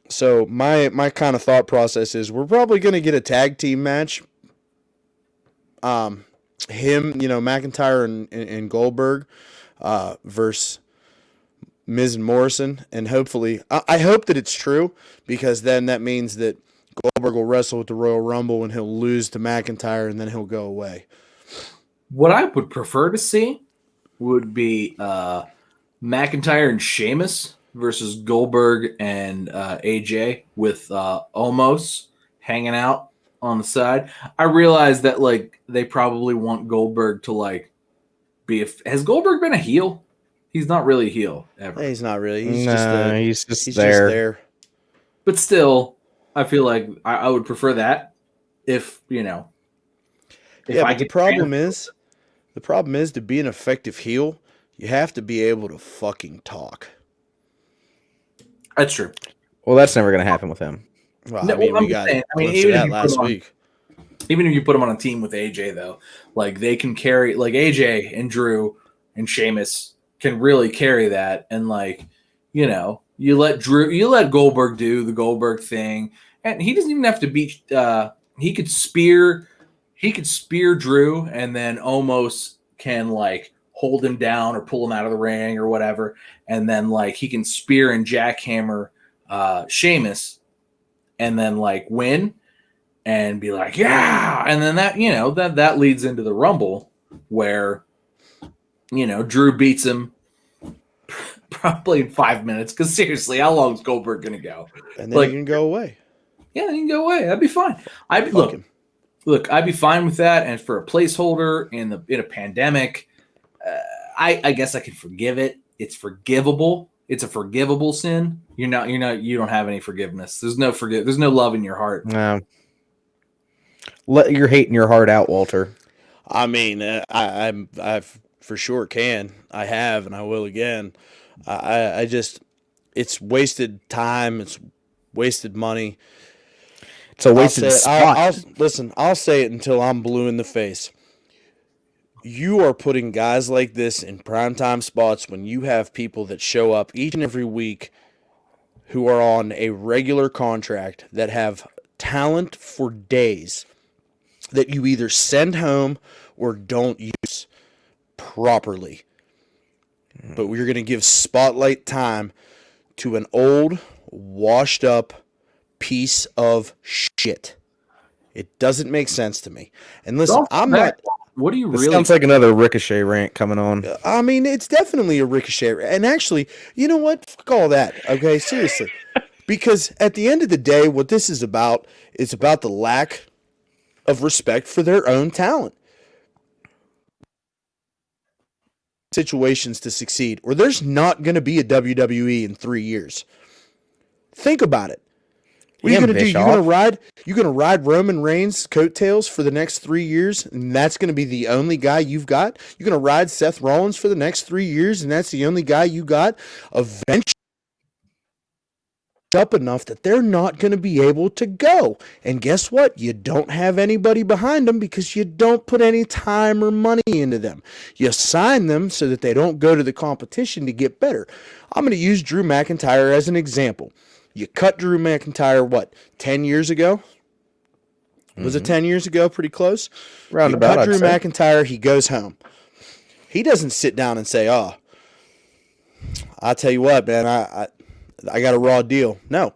A: So my kind of thought process is we're probably going to get a tag team match. McIntyre and Goldberg versus Miz and Morrison, and hopefully, I hope that it's true, because then that means that Goldberg will wrestle at the Royal Rumble and he'll lose to McIntyre and then he'll go away.
B: What I would prefer to see would be McIntyre and Sheamus versus Goldberg and AJ with Omos hanging out on the side. I realize that they probably want Goldberg to be has Goldberg been a heel? He's not really a heel ever.
A: He's not really.
C: He's just
A: there.
B: But still, I feel like I would prefer that if the problem is
A: to be an effective heel, you have to be able to fucking talk.
B: That's true.
C: Well, that's never going to happen with him.
A: Well, we got even that last week.
B: Even if you put him on a team with AJ, though, they can carry AJ and Drew and Sheamus can really carry that, and you let Goldberg do the Goldberg thing, and he doesn't even have to beat. He could spear Drew, and then almost can hold him down or pull him out of the ring or whatever, and then he can spear and jackhammer Sheamus, and then win and be yeah, and then that leads into the Rumble where Drew beats him probably in 5 minutes, because seriously, how long is Goldberg gonna go?
A: And then he can go away.
B: Yeah, he can go away. That'd be fine. Look, I'd be fine with that. And for a placeholder in a pandemic, I guess I could forgive it. It's forgivable. It's a forgivable sin. You don't have any forgiveness. There's no love in your heart.
C: No. Let your hate in your heart out, Walter.
A: I mean, I for sure can. I have, and I will again. I just, it's wasted time. It's wasted money.
C: It's a wasted spot.
A: I'll say it until I'm blue in the face. You are putting guys like this in primetime spots when you have people that show up each and every week who are on a regular contract that have talent for days that you either send home or don't use properly. But we're going to give spotlight time to an old, washed up piece of shit. It doesn't make sense to me. And listen,
B: What do you really?
C: Sounds like another Ricochet rant coming on.
A: I mean, it's definitely a Ricochet. And actually, you know what? Fuck all that. Okay, seriously. Because at the end of the day, what this is about the lack of respect for their own talent. Situations to succeed, or there's not going to be a WWE in 3 years. Think about it. What are you going to do? You're going to ride Roman Reigns' coattails for the next 3 years, and that's going to be the only guy you've got? You're going to ride Seth Rollins for the next 3 years, and that's the only guy you got? Eventually, up enough that they're not going to be able to go. And guess what? You don't have anybody behind them because you don't put any time or money into them. You sign them so that they don't go to the competition to get better. I'm going to use Drew McIntyre as an example. You cut Drew McIntyre, 10 years ago? Was it 10 years ago? Pretty close?
C: Roundabout.
A: Cut Drew McIntyre, he goes home. He doesn't sit down and say, I'll tell you what, man, I got a raw deal. No.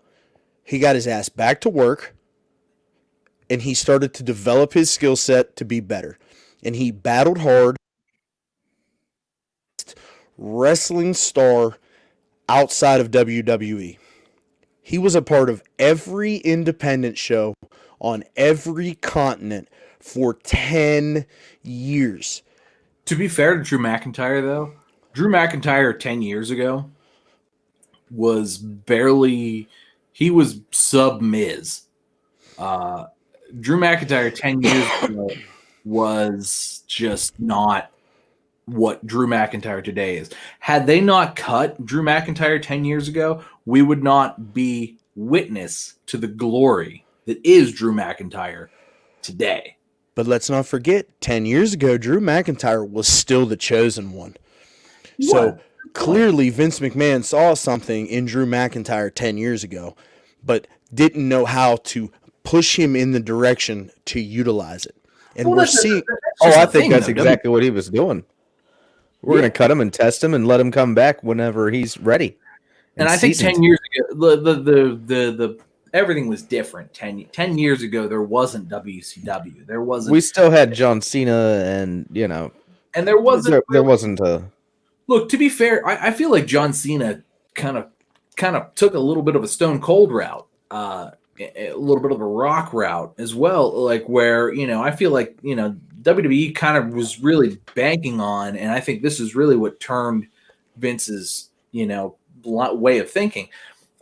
A: He got his ass back to work, and he started to develop his skill set to be better. And he battled hard. Wrestling star outside of WWE. He was a part of every independent show on every continent for 10 years.
B: To be fair to Drew McIntyre, though, Drew McIntyre 10 years ago was sub-Miz. Drew McIntyre 10 years ago was just not what Drew McIntyre today is. Had they not cut Drew McIntyre 10 years ago, we would not be witness to the glory that is Drew McIntyre today.
A: But let's not forget, 10 years ago, Drew McIntyre was still the chosen one. So clearly Vince McMahon saw something in Drew McIntyre 10 years ago, but didn't know how to push him in the direction to utilize it. And we're seeing...
C: I think that's exactly what he was doing. We're going to cut him and test him and let him come back whenever he's ready.
B: And I think 10 years ago, the everything was different. 10 years ago, there wasn't WCW. There wasn't.
C: We still had John Cena, and
B: and there wasn't.
C: There wasn't a.
B: Look, to be fair, I feel like John Cena kind of took a little bit of a Stone Cold route, a little bit of a Rock route as well. Like where I feel like WWE kind of was really banking on, and I think this is really what turned Vince's way of thinking.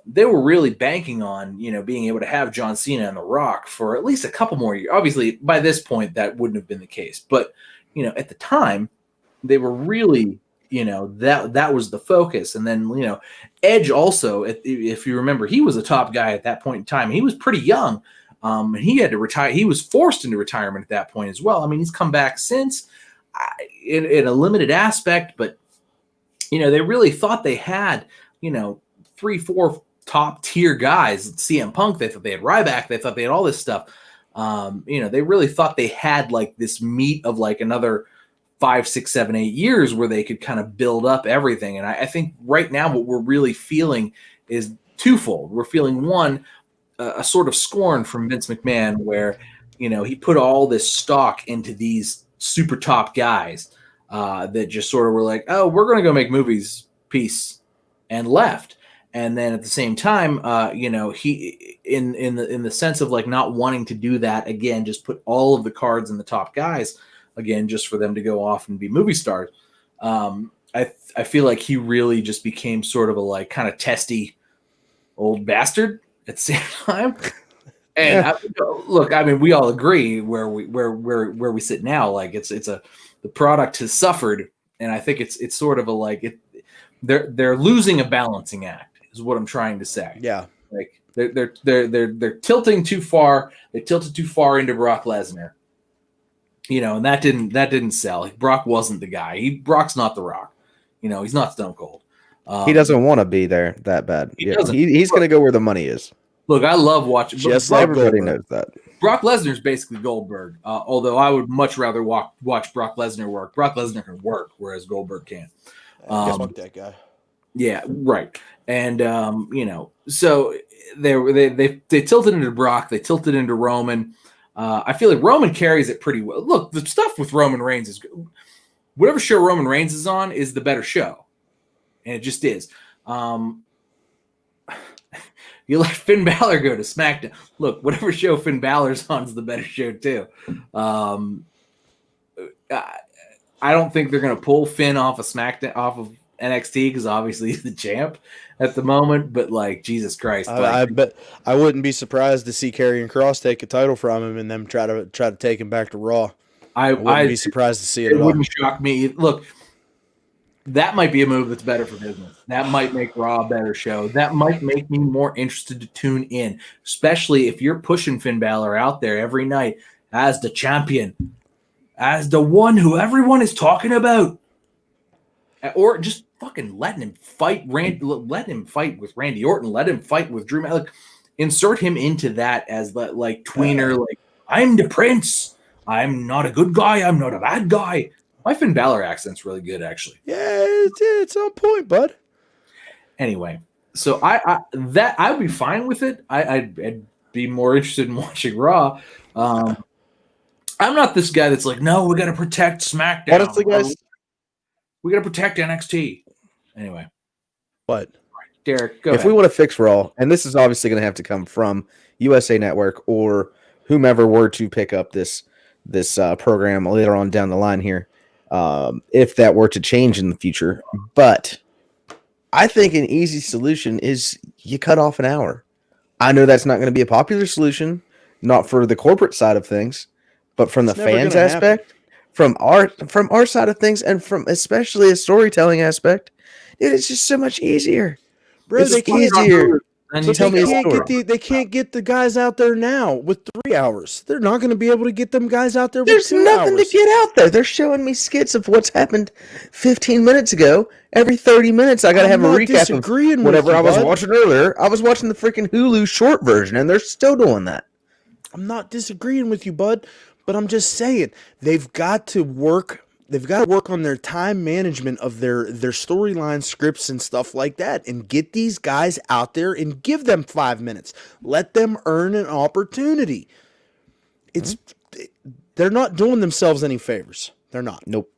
B: They were really banking on being able to have John Cena and The Rock for at least a couple more years. Obviously, by this point, that wouldn't have been the case, but at the time, they were really that was the focus. And then Edge also, if you remember, he was a top guy at that point in time. He was pretty young. And he had to retire. He was forced into retirement at that point as well. I mean, he's come back since in a limited aspect, but they really thought they had 3-4 top tier guys. CM Punk, they thought they had Ryback, they thought they had all this stuff. They really thought they had like this meat of like another 5, 6, 7, 8 years where they could kind of build up everything. And I think right now what we're really feeling is twofold. We're feeling one, a sort of scorn from Vince McMahon where, he put all this stock into these super top guys that just sort of were like, oh, we're going to go make movies, peace, and left. And then at the same time, he in the sense of like not wanting to do that again, just put all of the cards in the top guys again, just for them to go off and be movie stars. I feel like he really just became sort of a like kind of testy old bastard at the same time. And look, I mean, we all agree where we sit now. Like the product has suffered, and I think it's sort of a like they're losing a balancing act is what I'm trying to say.
A: Yeah,
B: like they're tilting too far. They tilted too far into Brock Lesnar, and that didn't sell. Brock wasn't the guy. Brock's not The Rock. He's not Stone Cold.
C: He doesn't want to be there that bad. He's going to go where the money is.
B: Look, I love watching.
C: Just like everybody knows that.
B: Brock Lesnar's basically Goldberg, although I would much rather watch Brock Lesnar work. Brock Lesnar can work, whereas Goldberg can't.
A: Fuck that guy.
B: Yeah, right. And so they tilted into Brock. They tilted into Roman. I feel like Roman carries it pretty well. Look, the stuff with Roman Reigns is good. Whatever show Roman Reigns is on is the better show, and it just is. You let Finn Balor go to SmackDown. Look, whatever show Finn Balor's on is the better show too. I don't think they're going to pull Finn off of SmackDown, off of NXT, because obviously he's the champ at the moment. But like, Jesus Christ,
A: I bet I wouldn't be surprised to see Karrion Kross take a title from him and them try to take him back to Raw. I wouldn't be surprised to see it.
B: It wouldn't shock me. Look, that might be a move that's better for business. That might make Raw a better show. That might make me more interested to tune in, especially if you're pushing Finn Balor out there every night as the champion, as the one who everyone is talking about, or just fucking letting him fight. Let him fight with Randy Orton. Let him fight with Drew. Like, insert him into that as like tweener. Like, I'm the prince. I'm not a good guy. I'm not a bad guy. My Finn Balor accent's really good, actually.
A: Yeah, it's on point, bud.
B: Anyway, so I'd be fine with it. I'd be more interested in watching Raw. I'm not this guy that's like, no, we got to protect SmackDown.
C: Honestly, guys,
B: we got to protect NXT. Anyway,
A: what?
B: Derek, go
C: ahead. If we want to fix Raw, and this is obviously going to have to come from USA Network or whomever were to pick up this program later on down the line here. If that were to change in the future. But I think an easy solution is you cut off an hour. I know that's not going to be a popular solution, not for the corporate side of things, but from the fans aspect, from our side of things, and from especially a storytelling aspect, dude, it's just so much easier.
A: Bro,
C: it's easier.
A: And they can't get the guys out there now with 3 hours. They're not going to be able to get them guys out there with 2 hours.
C: There's nothing to get out there. They're showing me skits of what's happened 15 minutes ago. Every 30 minutes, I got to have a recap of whatever I was watching earlier. I was watching the freaking Hulu short version, and they're still doing that.
A: I'm not disagreeing with you, bud, but I'm just saying they've got to work. They've got to work on their time management of their storyline scripts and stuff like that, and get these guys out there and give them 5 minutes. Let them earn an opportunity. They're not doing themselves any favors. They're not.
C: Nope.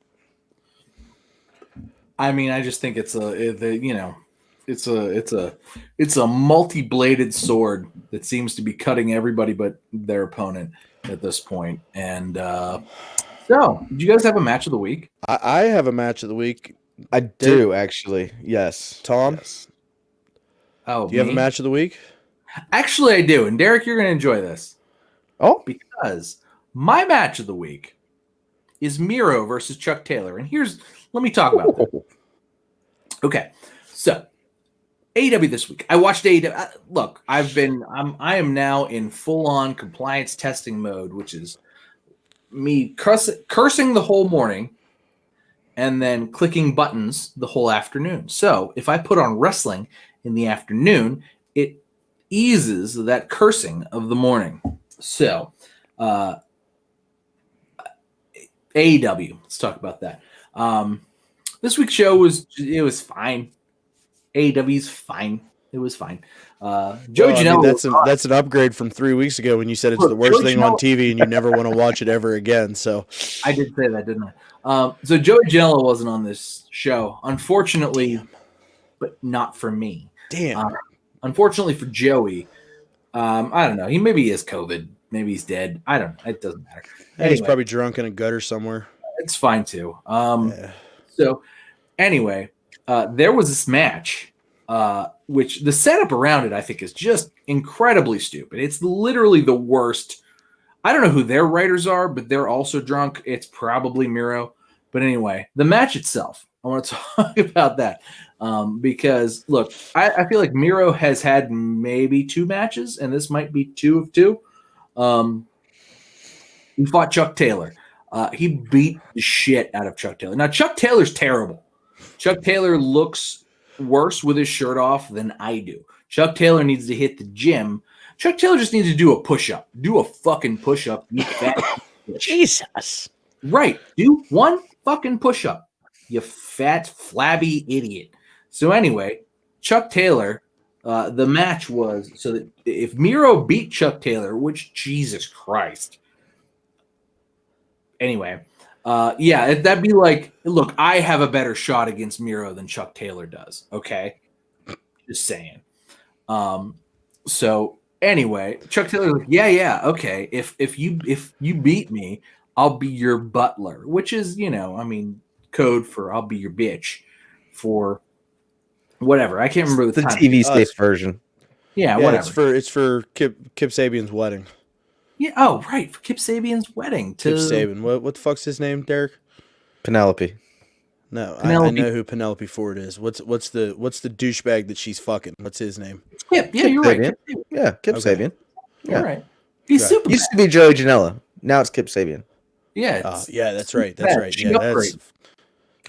B: I mean, I just think it's a multi-bladed sword that seems to be cutting everybody but their opponent at this point. And so, did you guys have a match of the week?
A: I have a match of the week.
C: I do, actually. Yes.
A: Tom?
C: Yes.
B: Oh,
A: do you have a match of the week?
B: Actually, I do. And Derek, you're going to enjoy this.
C: Oh?
B: Because my match of the week is Miro versus Chuck Taylor. And let me talk about that. Okay. So, AEW this week. I watched AEW. Look, I am now in full-on compliance testing mode, which is me cursing the whole morning and then clicking buttons the whole afternoon. So if I put on wrestling in the afternoon, it eases that cursing of the morning. So AEW, let's talk about that. This week's show was fine. AEW's fine. It was fine. Joe Janela,
A: that's an upgrade from 3 weeks ago when you said it's the worst thing on TV and you never want to watch it ever again. So
B: I did say that, didn't I? So Joey Janela wasn't on this show, unfortunately, but not for me.
A: Damn.
B: Unfortunately for Joey, I don't know. Maybe he has COVID. Maybe he's dead. I don't know. It doesn't matter.
A: Anyway, he's probably drunk in a gutter somewhere.
B: It's fine too. So anyway, there was this match, which the setup around it I think is just incredibly stupid. It's literally the worst. I don't know who their writers are, but they're also drunk. It's probably Miro. But anyway, the match itself, I want to talk about that. Because look, I feel like Miro has had maybe 2 matches, and this might be 2 of 2. He fought Chuck Taylor. He beat the shit out of Chuck Taylor. Now, Chuck Taylor's terrible. Chuck Taylor looks worse with his shirt off than I do. Chuck Taylor needs to hit the gym. Chuck Taylor just needs to do a push-up. Do a fucking push-up. You fat
A: Jesus.
B: Right. Do one fucking push-up. You fat, flabby idiot. So anyway, Chuck Taylor, the match was so that if Miro beat Chuck Taylor, which Jesus Christ. Anyway, that'd be like, look, I have a better shot against Miro than Chuck Taylor does. Okay, just saying. So anyway, Chuck Taylor, like, yeah, okay. If you beat me, I'll be your butler, which is code for I'll be your bitch for whatever. I can't remember the
C: TV state version.
B: Yeah, whatever.
A: It's for Kip Sabian's wedding.
B: Yeah. Oh, right. For Kip Sabian's wedding.
A: Kip Sabian. What the fuck's his name, Derek?
C: Penelope.
A: No, I know who Penelope Ford is. What's the douchebag that she's fucking? What's his name?
B: Kip. Yeah, you're right.
C: Yeah, Kip Sabian. Yeah.
B: All right. He's super.
C: Used to be Joey Janela. Now it's Kip Sabian.
B: Yeah.
A: That's right. That's right.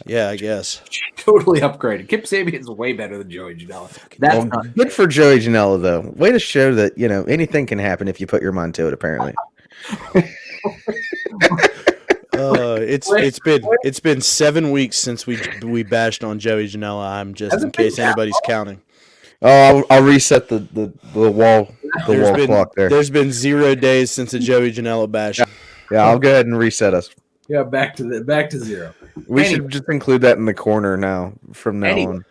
A: Yeah, I guess.
B: Totally upgraded. Kip Sabian's way better than Joey Janela.
C: Good for Joey Janela, though. Way to show that, anything can happen if you put your mind to it, apparently.
A: It's been 7 weeks since we bashed on Joey Janela. I'm just in case anybody's counting.
C: Oh, I'll reset the wall clock there.
A: There's been 0 days since a Joey Janela bash.
C: Yeah, I'll go ahead and reset us.
B: Yeah, back to 0.
C: We should just include that in the corner now. From now on.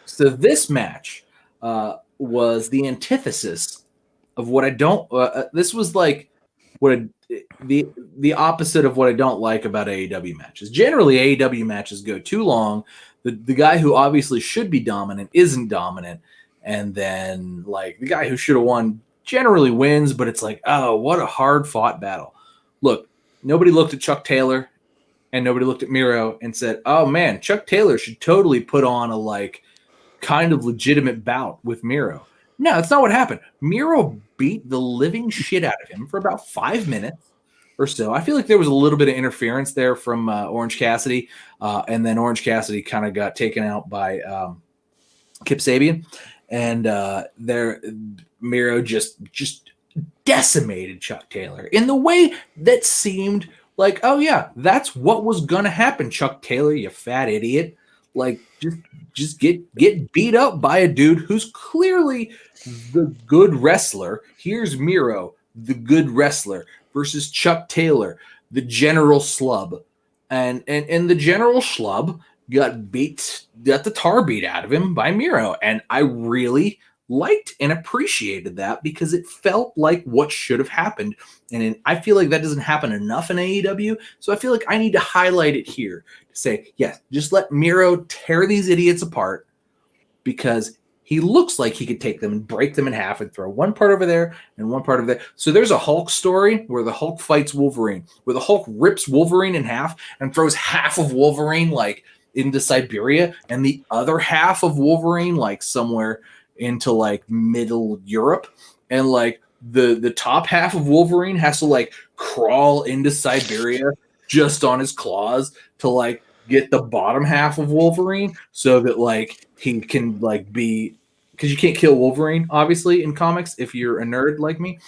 B: So this match was the antithesis of what I don't. This was like the opposite of what I don't like about AEW matches. Generally, AEW matches go too long. The guy who obviously should be dominant isn't dominant, and then like the guy who should have won generally wins. But it's like, oh, what a hard fought battle. Look. Nobody looked at Chuck Taylor and nobody looked at Miro and said, oh man, Chuck Taylor should totally put on a kind of legitimate bout with Miro. No, that's not what happened. Miro beat the living shit out of him for about 5 minutes or so. I feel like there was a little bit of interference there from Orange Cassidy. And then Orange Cassidy kind of got taken out by Kip Sabian. And Miro just decimated Chuck Taylor in the way that seemed like, oh yeah, that's what was gonna happen. Chuck Taylor, you fat idiot, like just get beat up by a dude who's clearly the good wrestler. Here's Miro, the good wrestler, versus Chuck Taylor, the general slub, and the general schlub got the tar beat out of him by Miro, and I really liked and appreciated that because it felt like what should have happened. And I feel like that doesn't happen enough in AEW. So I feel like I need to highlight it here to say, yes, just let Miro tear these idiots apart because he looks like he could take them and break them in half and throw one part over there and one part over there. So there's a Hulk story where the Hulk fights Wolverine, where the Hulk rips Wolverine in half and throws half of Wolverine into Siberia and the other half of Wolverine somewhere into middle Europe, and the top half of Wolverine has to crawl into Siberia just on his claws to get the bottom half of Wolverine so that he can be, because you can't kill Wolverine obviously in comics if you're a nerd like me,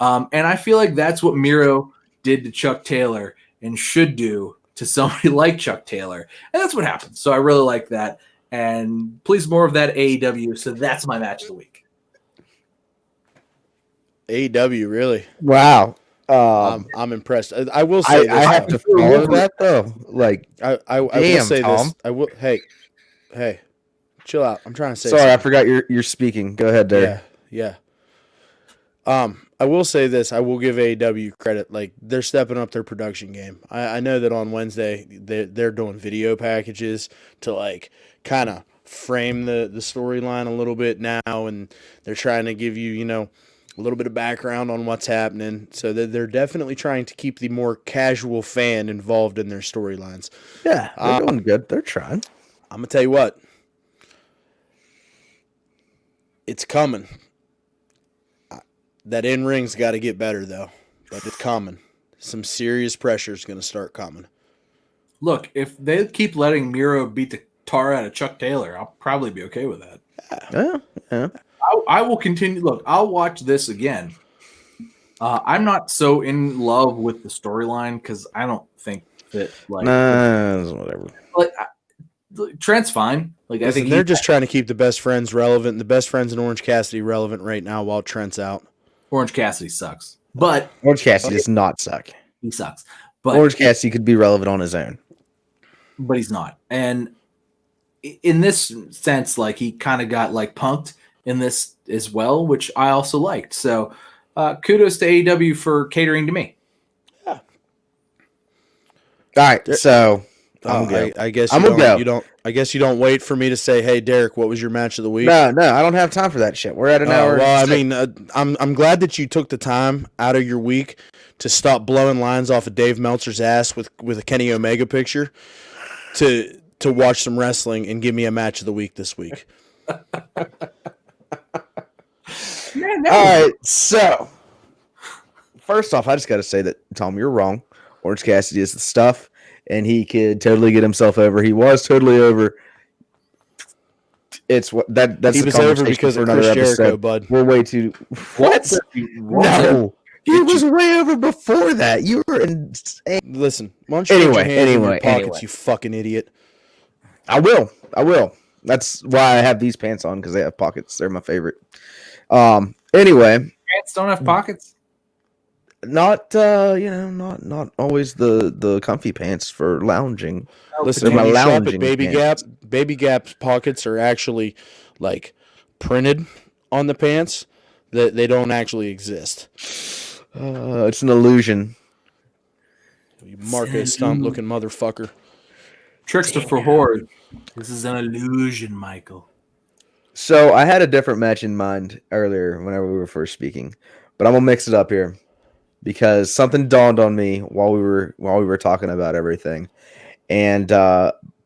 B: and I feel like that's what Miro did to Chuck Taylor and should do to somebody like Chuck Taylor, and that's what happened. So I really like that. And please, more of that AEW. So that's my match of the week.
A: AEW, really?
C: Wow.
A: I'm impressed. I will say
C: I have to follow that though.
A: I will say
C: Tom.
A: this. I will. Hey, Chill out. I'm trying to say.
C: Sorry, I forgot you're speaking. Go ahead, Derek.
A: Yeah. I will say this. I will give AEW credit. Like, they're stepping up their production game. I know that on Wednesday they're doing video packages to like kind of frame the storyline a little bit now, and they're trying to give you a little bit of background on what's happening. So they're definitely trying to keep the more casual fan involved in their storylines.
C: Yeah, they're doing good. They're trying.
A: I'm gonna tell you what. It's coming. That in-ring's got to get better, though. But it's coming. Some serious pressure is going to start coming.
B: Look, if they keep letting Miro beat the tar out of Chuck Taylor, I'll probably be okay with that.
C: Yeah.
B: I will continue. Look, I'll watch this again. I'm not so in love with the storyline because I don't think that, like...
C: whatever.
B: Trent's fine. Like, I think
A: they're just trying to keep the best friends relevant. The best friends in Orange Cassidy relevant right now while Trent's out.
B: Orange Cassidy sucks. But
C: Orange Cassidy does not suck.
B: He sucks. But
C: Orange Cassidy could be relevant on his own.
B: But he's not. And in this sense, like, he kind of got like punked in this as well, which I also liked. So kudos to AEW for catering to me.
C: Yeah. All right, so
A: I guess you don't wait for me to say, "Hey, Derek, what was your match of the week?"
C: No, I don't have time for that shit. We're at an hour.
A: Well, I mean, I'm glad that you took the time out of your week to stop blowing lines off of Dave Meltzer's ass with a Kenny Omega picture to watch some wrestling and give me a match of the week this week.
C: All right, so first off, I just got to say that, Tom, you're wrong. Orange Cassidy is the stuff. And he could totally get himself over. He was totally over. That's he
A: was over because of Chris Jericho, bud.
C: We're way too. What? No, he was way over before that. You were insane.
A: Listen, why don't you put your hands in your pockets, you fucking idiot?
C: I will. That's why I have these pants on, because they have pockets. They're my favorite. Anyway,
B: pants don't have pockets.
C: Not always the comfy pants for lounging.
A: Listen, when you shop at Baby Gap's pockets are actually like printed on the pants. That they don't actually exist.
C: It's an illusion.
A: You Marco Stump looking motherfucker.
B: Trickster for Horde. This is an illusion, Michael.
C: So I had a different match in mind earlier whenever we were first speaking, but I'm gonna mix it up here, because something dawned on me while we were talking about everything, and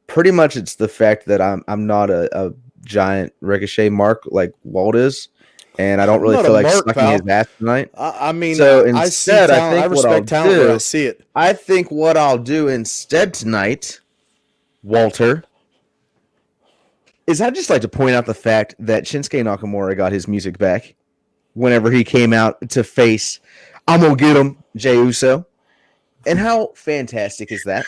C: pretty much it's the fact that I'm not a giant Ricochet mark like Walt is, and I don't really feel like sucking his ass tonight.
A: I mean,
C: so instead, I respect
A: talent where I see it.
C: I think what I'll do instead tonight, Walter, is I'd just like to point out the fact that Shinsuke Nakamura got his music back whenever he came out to face I'm gonna get him, Jey Uso. And how fantastic is that?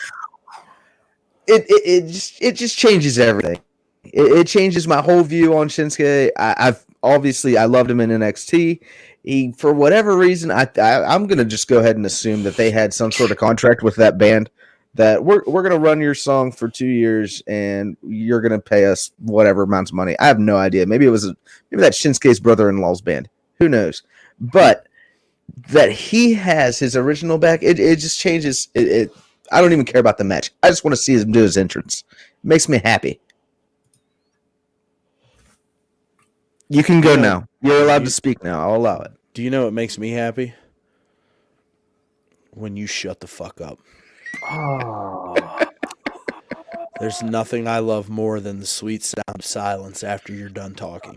C: It just changes everything. It changes my whole view on Shinsuke. I loved him in NXT. He, for whatever reason, I'm gonna just go ahead and assume that they had some sort of contract with that band that we're gonna run your song for 2 years and you're gonna pay us whatever amounts of money. I have no idea. Maybe that Shinsuke's brother-in-law's band. Who knows? But that he has his original back, it just changes it. I don't even care about the match. I just want to see him do his entrance. It makes me happy. You can go now. You're allowed to speak now. I'll allow it.
A: Do you know what makes me happy? When you shut the fuck up. Oh. There's nothing I love more than the sweet sound of silence after you're done talking.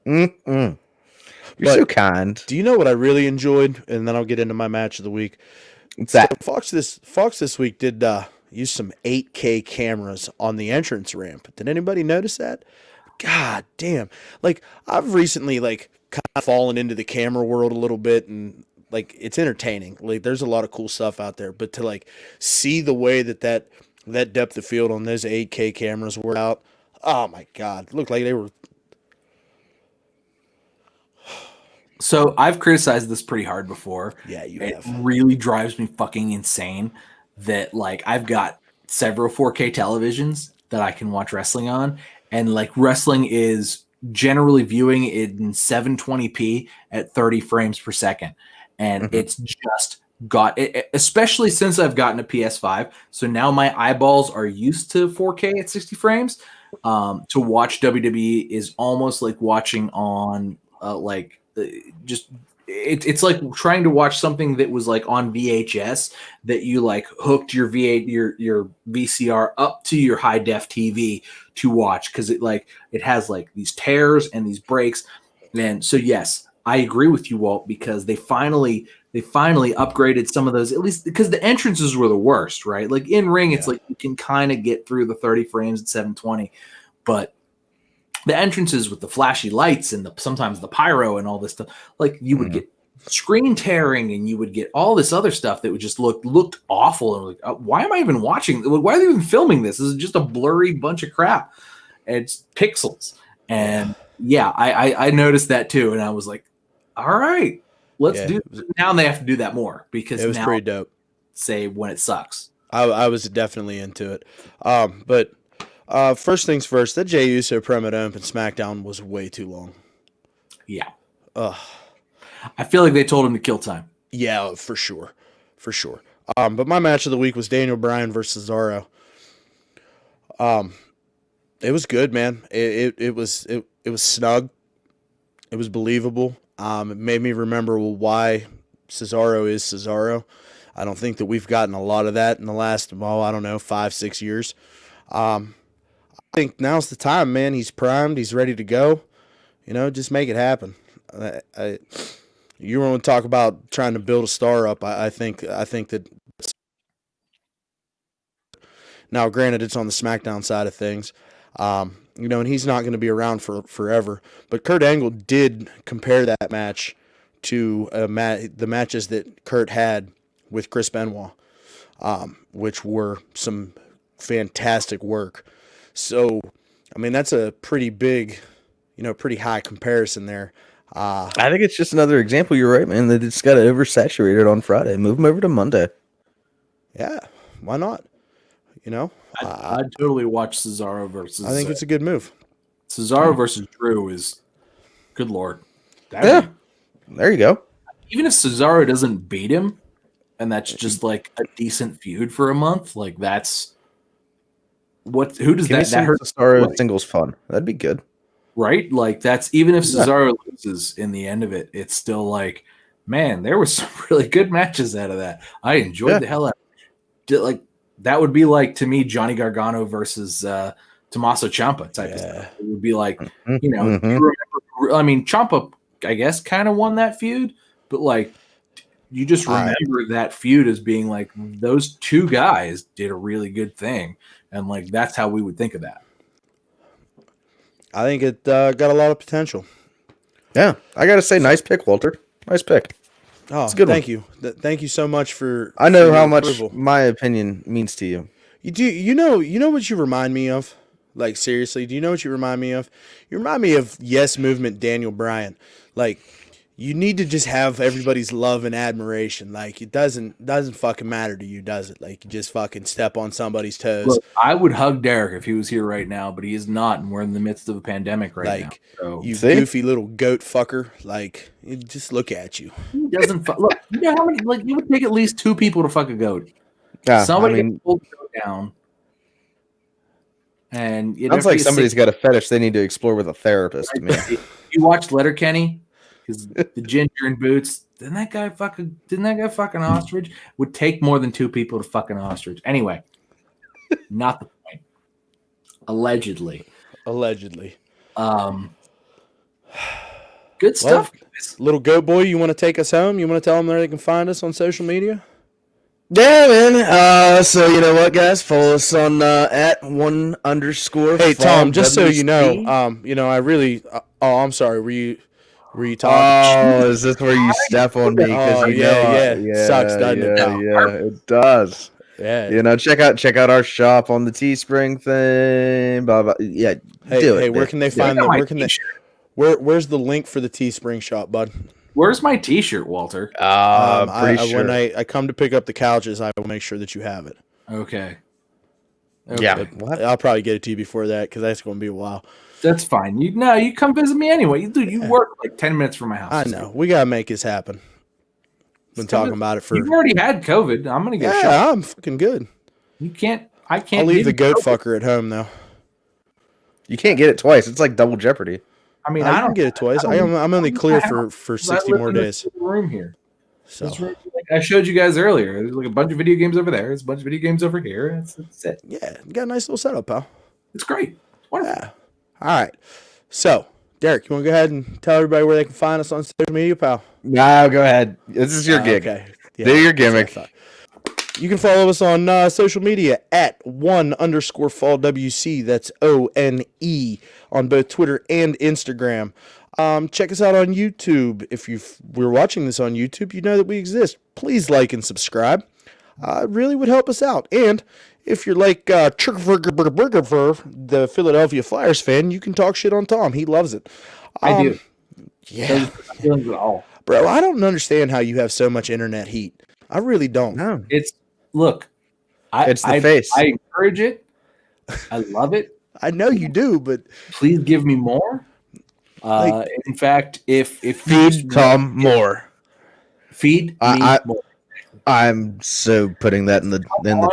C: You're so kind.
A: Do you know what I really enjoyed? And then I'll get into my match of the week.
C: What's that?
A: Fox this week did use some 8K cameras on the entrance ramp. Did anybody notice that? God damn. Like, I've recently kind of fallen into the camera world a little bit, and it's entertaining. Like, there's a lot of cool stuff out there, but to see the way that depth of field on those 8K cameras were out, oh my God, looked like they were.
B: So I've criticized this pretty hard before.
A: Yeah, you
B: have.
A: It
B: really drives me fucking insane that I've got several 4K televisions that I can watch wrestling on, and like wrestling is generally viewing it in 720p at 30 frames per second, and it's just got it, especially since I've gotten a PS5. So now my eyeballs are used to 4K at 60 frames. To watch WWE is almost like watching on just it's like trying to watch something that was like on VHS that you like hooked your your VCR up to your high def TV to watch, because it has like these tears and these breaks. And so yes, I agree with you, Walt, because they finally upgraded some of those, at least because the entrances were the worst, right? Like in ring, it's like you can kind of get through the 30 frames at 720, but the entrances with the flashy lights and sometimes the pyro and all this stuff, like you would get screen tearing and you would get all this other stuff that would just looked awful. And like, why am I even watching? Why are they even filming this? This is just a blurry bunch of crap. It's pixels. And I noticed that too. And I was like, all right, let's do it. Now they have to do that more, because
A: it was pretty dope.
B: Say when it sucks.
A: I was definitely into it. But first things first, that Jey Uso promo to open SmackDown was way too long.
B: Yeah. I feel like they told him to kill time.
A: Yeah, for sure. For sure. But my match of the week was Daniel Bryan versus Zaro. It was good, man. It was snug. It was believable. It made me remember why Cesaro is Cesaro. I don't think that we've gotten a lot of that in the last, 5-6 years. I think now's the time, man. He's primed. He's ready to go. Just make it happen. You want to talk about trying to build a star up? I think that. Now, granted, it's on the SmackDown side of things, and he's not going to be around for forever. But Kurt Angle did compare that match to the matches that Kurt had with Chris Benoit, which were some fantastic work. So, that's a pretty big, pretty high comparison there.
C: I think it's just another example. You're right, man. That it's got oversaturated on Friday. Move them over to Monday.
A: Yeah, why not?
B: I'd totally watch Cesaro versus.
A: I think it's a good move.
B: Cesaro versus Drew is, good Lord.
C: There you go.
B: Even if Cesaro doesn't beat him, and that's just like a decent feud for a month, like that's what. Who does that hurt?
C: Cesaro singles fun. That'd be good.
B: Right? Like that's, even if Cesaro loses in the end of it, it's still like, man, there was some really good matches out of that. I enjoyed the hell out of it. Like that would be like, to me, Johnny Gargano versus Tommaso Ciampa type of stuff. It would be like, you remember, Ciampa, I guess, kind of won that feud, but like you just remember that feud as being like, those two guys did a really good thing, and like that's how we would think of that.
A: I think it got a lot of potential.
C: Yeah, I got to say, nice pick, Walter. Nice pick.
A: Oh, it's a good thank you. Thank you so much for.
C: I know how much my opinion means to you.
A: You know what you remind me of? Like, seriously, do you know what you remind me of? You remind me of Yes Movement Daniel Bryan. Like, you need to just have everybody's love and admiration. Like, it doesn't fucking matter to you, does it? Like, you just fucking step on somebody's toes.
B: Look, I would hug Derek if he was here right now, but he is not, and we're in the midst of a pandemic right now. So.
A: You goofy little goat fucker. Like, just look at you.
B: He doesn't look. You know how many? Like, you would take at least 2 people to fuck a goat.
C: Yeah,
B: somebody can pull the goat down. And
C: sounds like somebody's got a fetish they need to explore with a therapist.
B: Right? You watched Letterkenny? Because the ginger and boots, didn't that guy fucking ostrich? Would take more than 2 people to fucking ostrich. Anyway, not the point. Allegedly. Good stuff.
A: Well, little goat boy, you want to take us home? You want to tell them where they can find us on social media?
C: Yeah, man. So you know what, guys? Follow us on @1_.
A: Hey, Tom, just so you know, I really. I'm sorry. Were you talking?
C: Oh, is this where you step on me?
A: Yeah. Sucks, doesn't it?
C: Yeah, it does.
A: Yeah.
C: Check out our shop on the Teespring thing. Blah, blah. Yeah.
A: Hey, where can they find them? Where's the link for the Teespring shop, bud?
B: Where's my T-shirt, Walter?
C: Pretty sure.
A: When I come to pick up the couches, I will make sure that you have it.
B: Okay. Okay.
C: Yeah.
A: But I'll probably get it to you before that because that's going to be a while.
B: That's fine. You come visit me anyway. Dude, you work like 10 minutes from my house.
A: I know. We got to make this happen. Been talking about it for...
B: You've already had COVID. I'm going to get a shot.
A: Yeah, I'm fucking good.
B: You can't... I can't...
A: I'll leave the goat fucker at home, though.
C: You can't get it twice. It's like double jeopardy.
B: I mean,
A: I don't get it twice. I'm only clear for 60 more days.
B: Room here.
A: So
B: I showed you guys earlier. There's like a bunch of video games over there. There's a bunch of video games over here. That's it.
A: Yeah, you got a nice little setup, pal.
B: It's great. Wonderful.
A: Yeah. All right. So, Derek, you want to go ahead and tell everybody where they can find us on social media, pal?
C: No, go ahead. This is your gig.
A: Okay. Yeah,
C: do your gimmick.
A: You can follow us on social media at @1_FallWC. That's ONE on both Twitter and Instagram. Check us out on YouTube. If we're watching this on YouTube, you know that we exist. Please like and subscribe. It really would help us out. And if you're like the Philadelphia Flyers fan, you can talk shit on Tom. He loves it.
B: I do.
A: Yeah. Bro, I don't understand how you have so much internet heat. I really don't.
C: No.
B: It's
C: the face.
B: I encourage it. I love it.
A: I know you do, but
B: please give me more. In fact, if
C: feed Tom more,
B: feed me more.
C: I'm so putting that in the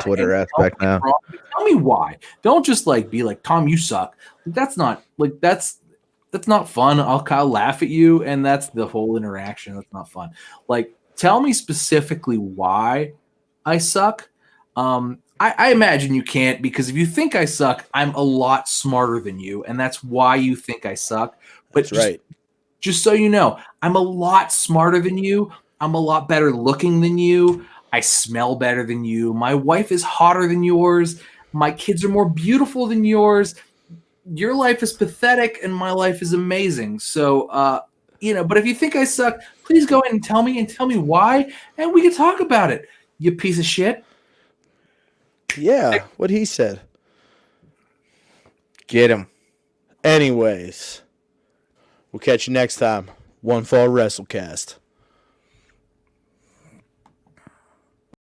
C: Twitter aspect now.
B: Tell me why. Don't just be like, Tom, you suck. That's not fun. I'll laugh at you, and that's the whole interaction. That's not fun. Tell me specifically why I suck. I imagine you can't, because if you think I suck, I'm a lot smarter than you, and that's why you think I suck. But
A: that's right.
B: Just so you know, I'm a lot smarter than you. I'm a lot better looking than you. I smell better than you. My wife is hotter than yours. My kids are more beautiful than yours. Your life is pathetic, and my life is amazing. So, but if you think I suck, please go ahead and tell me why, and we can talk about it, you piece of shit.
A: Yeah, what he said.
C: Get him.
A: Anyways, we'll catch you next time. One Fall WrestleCast.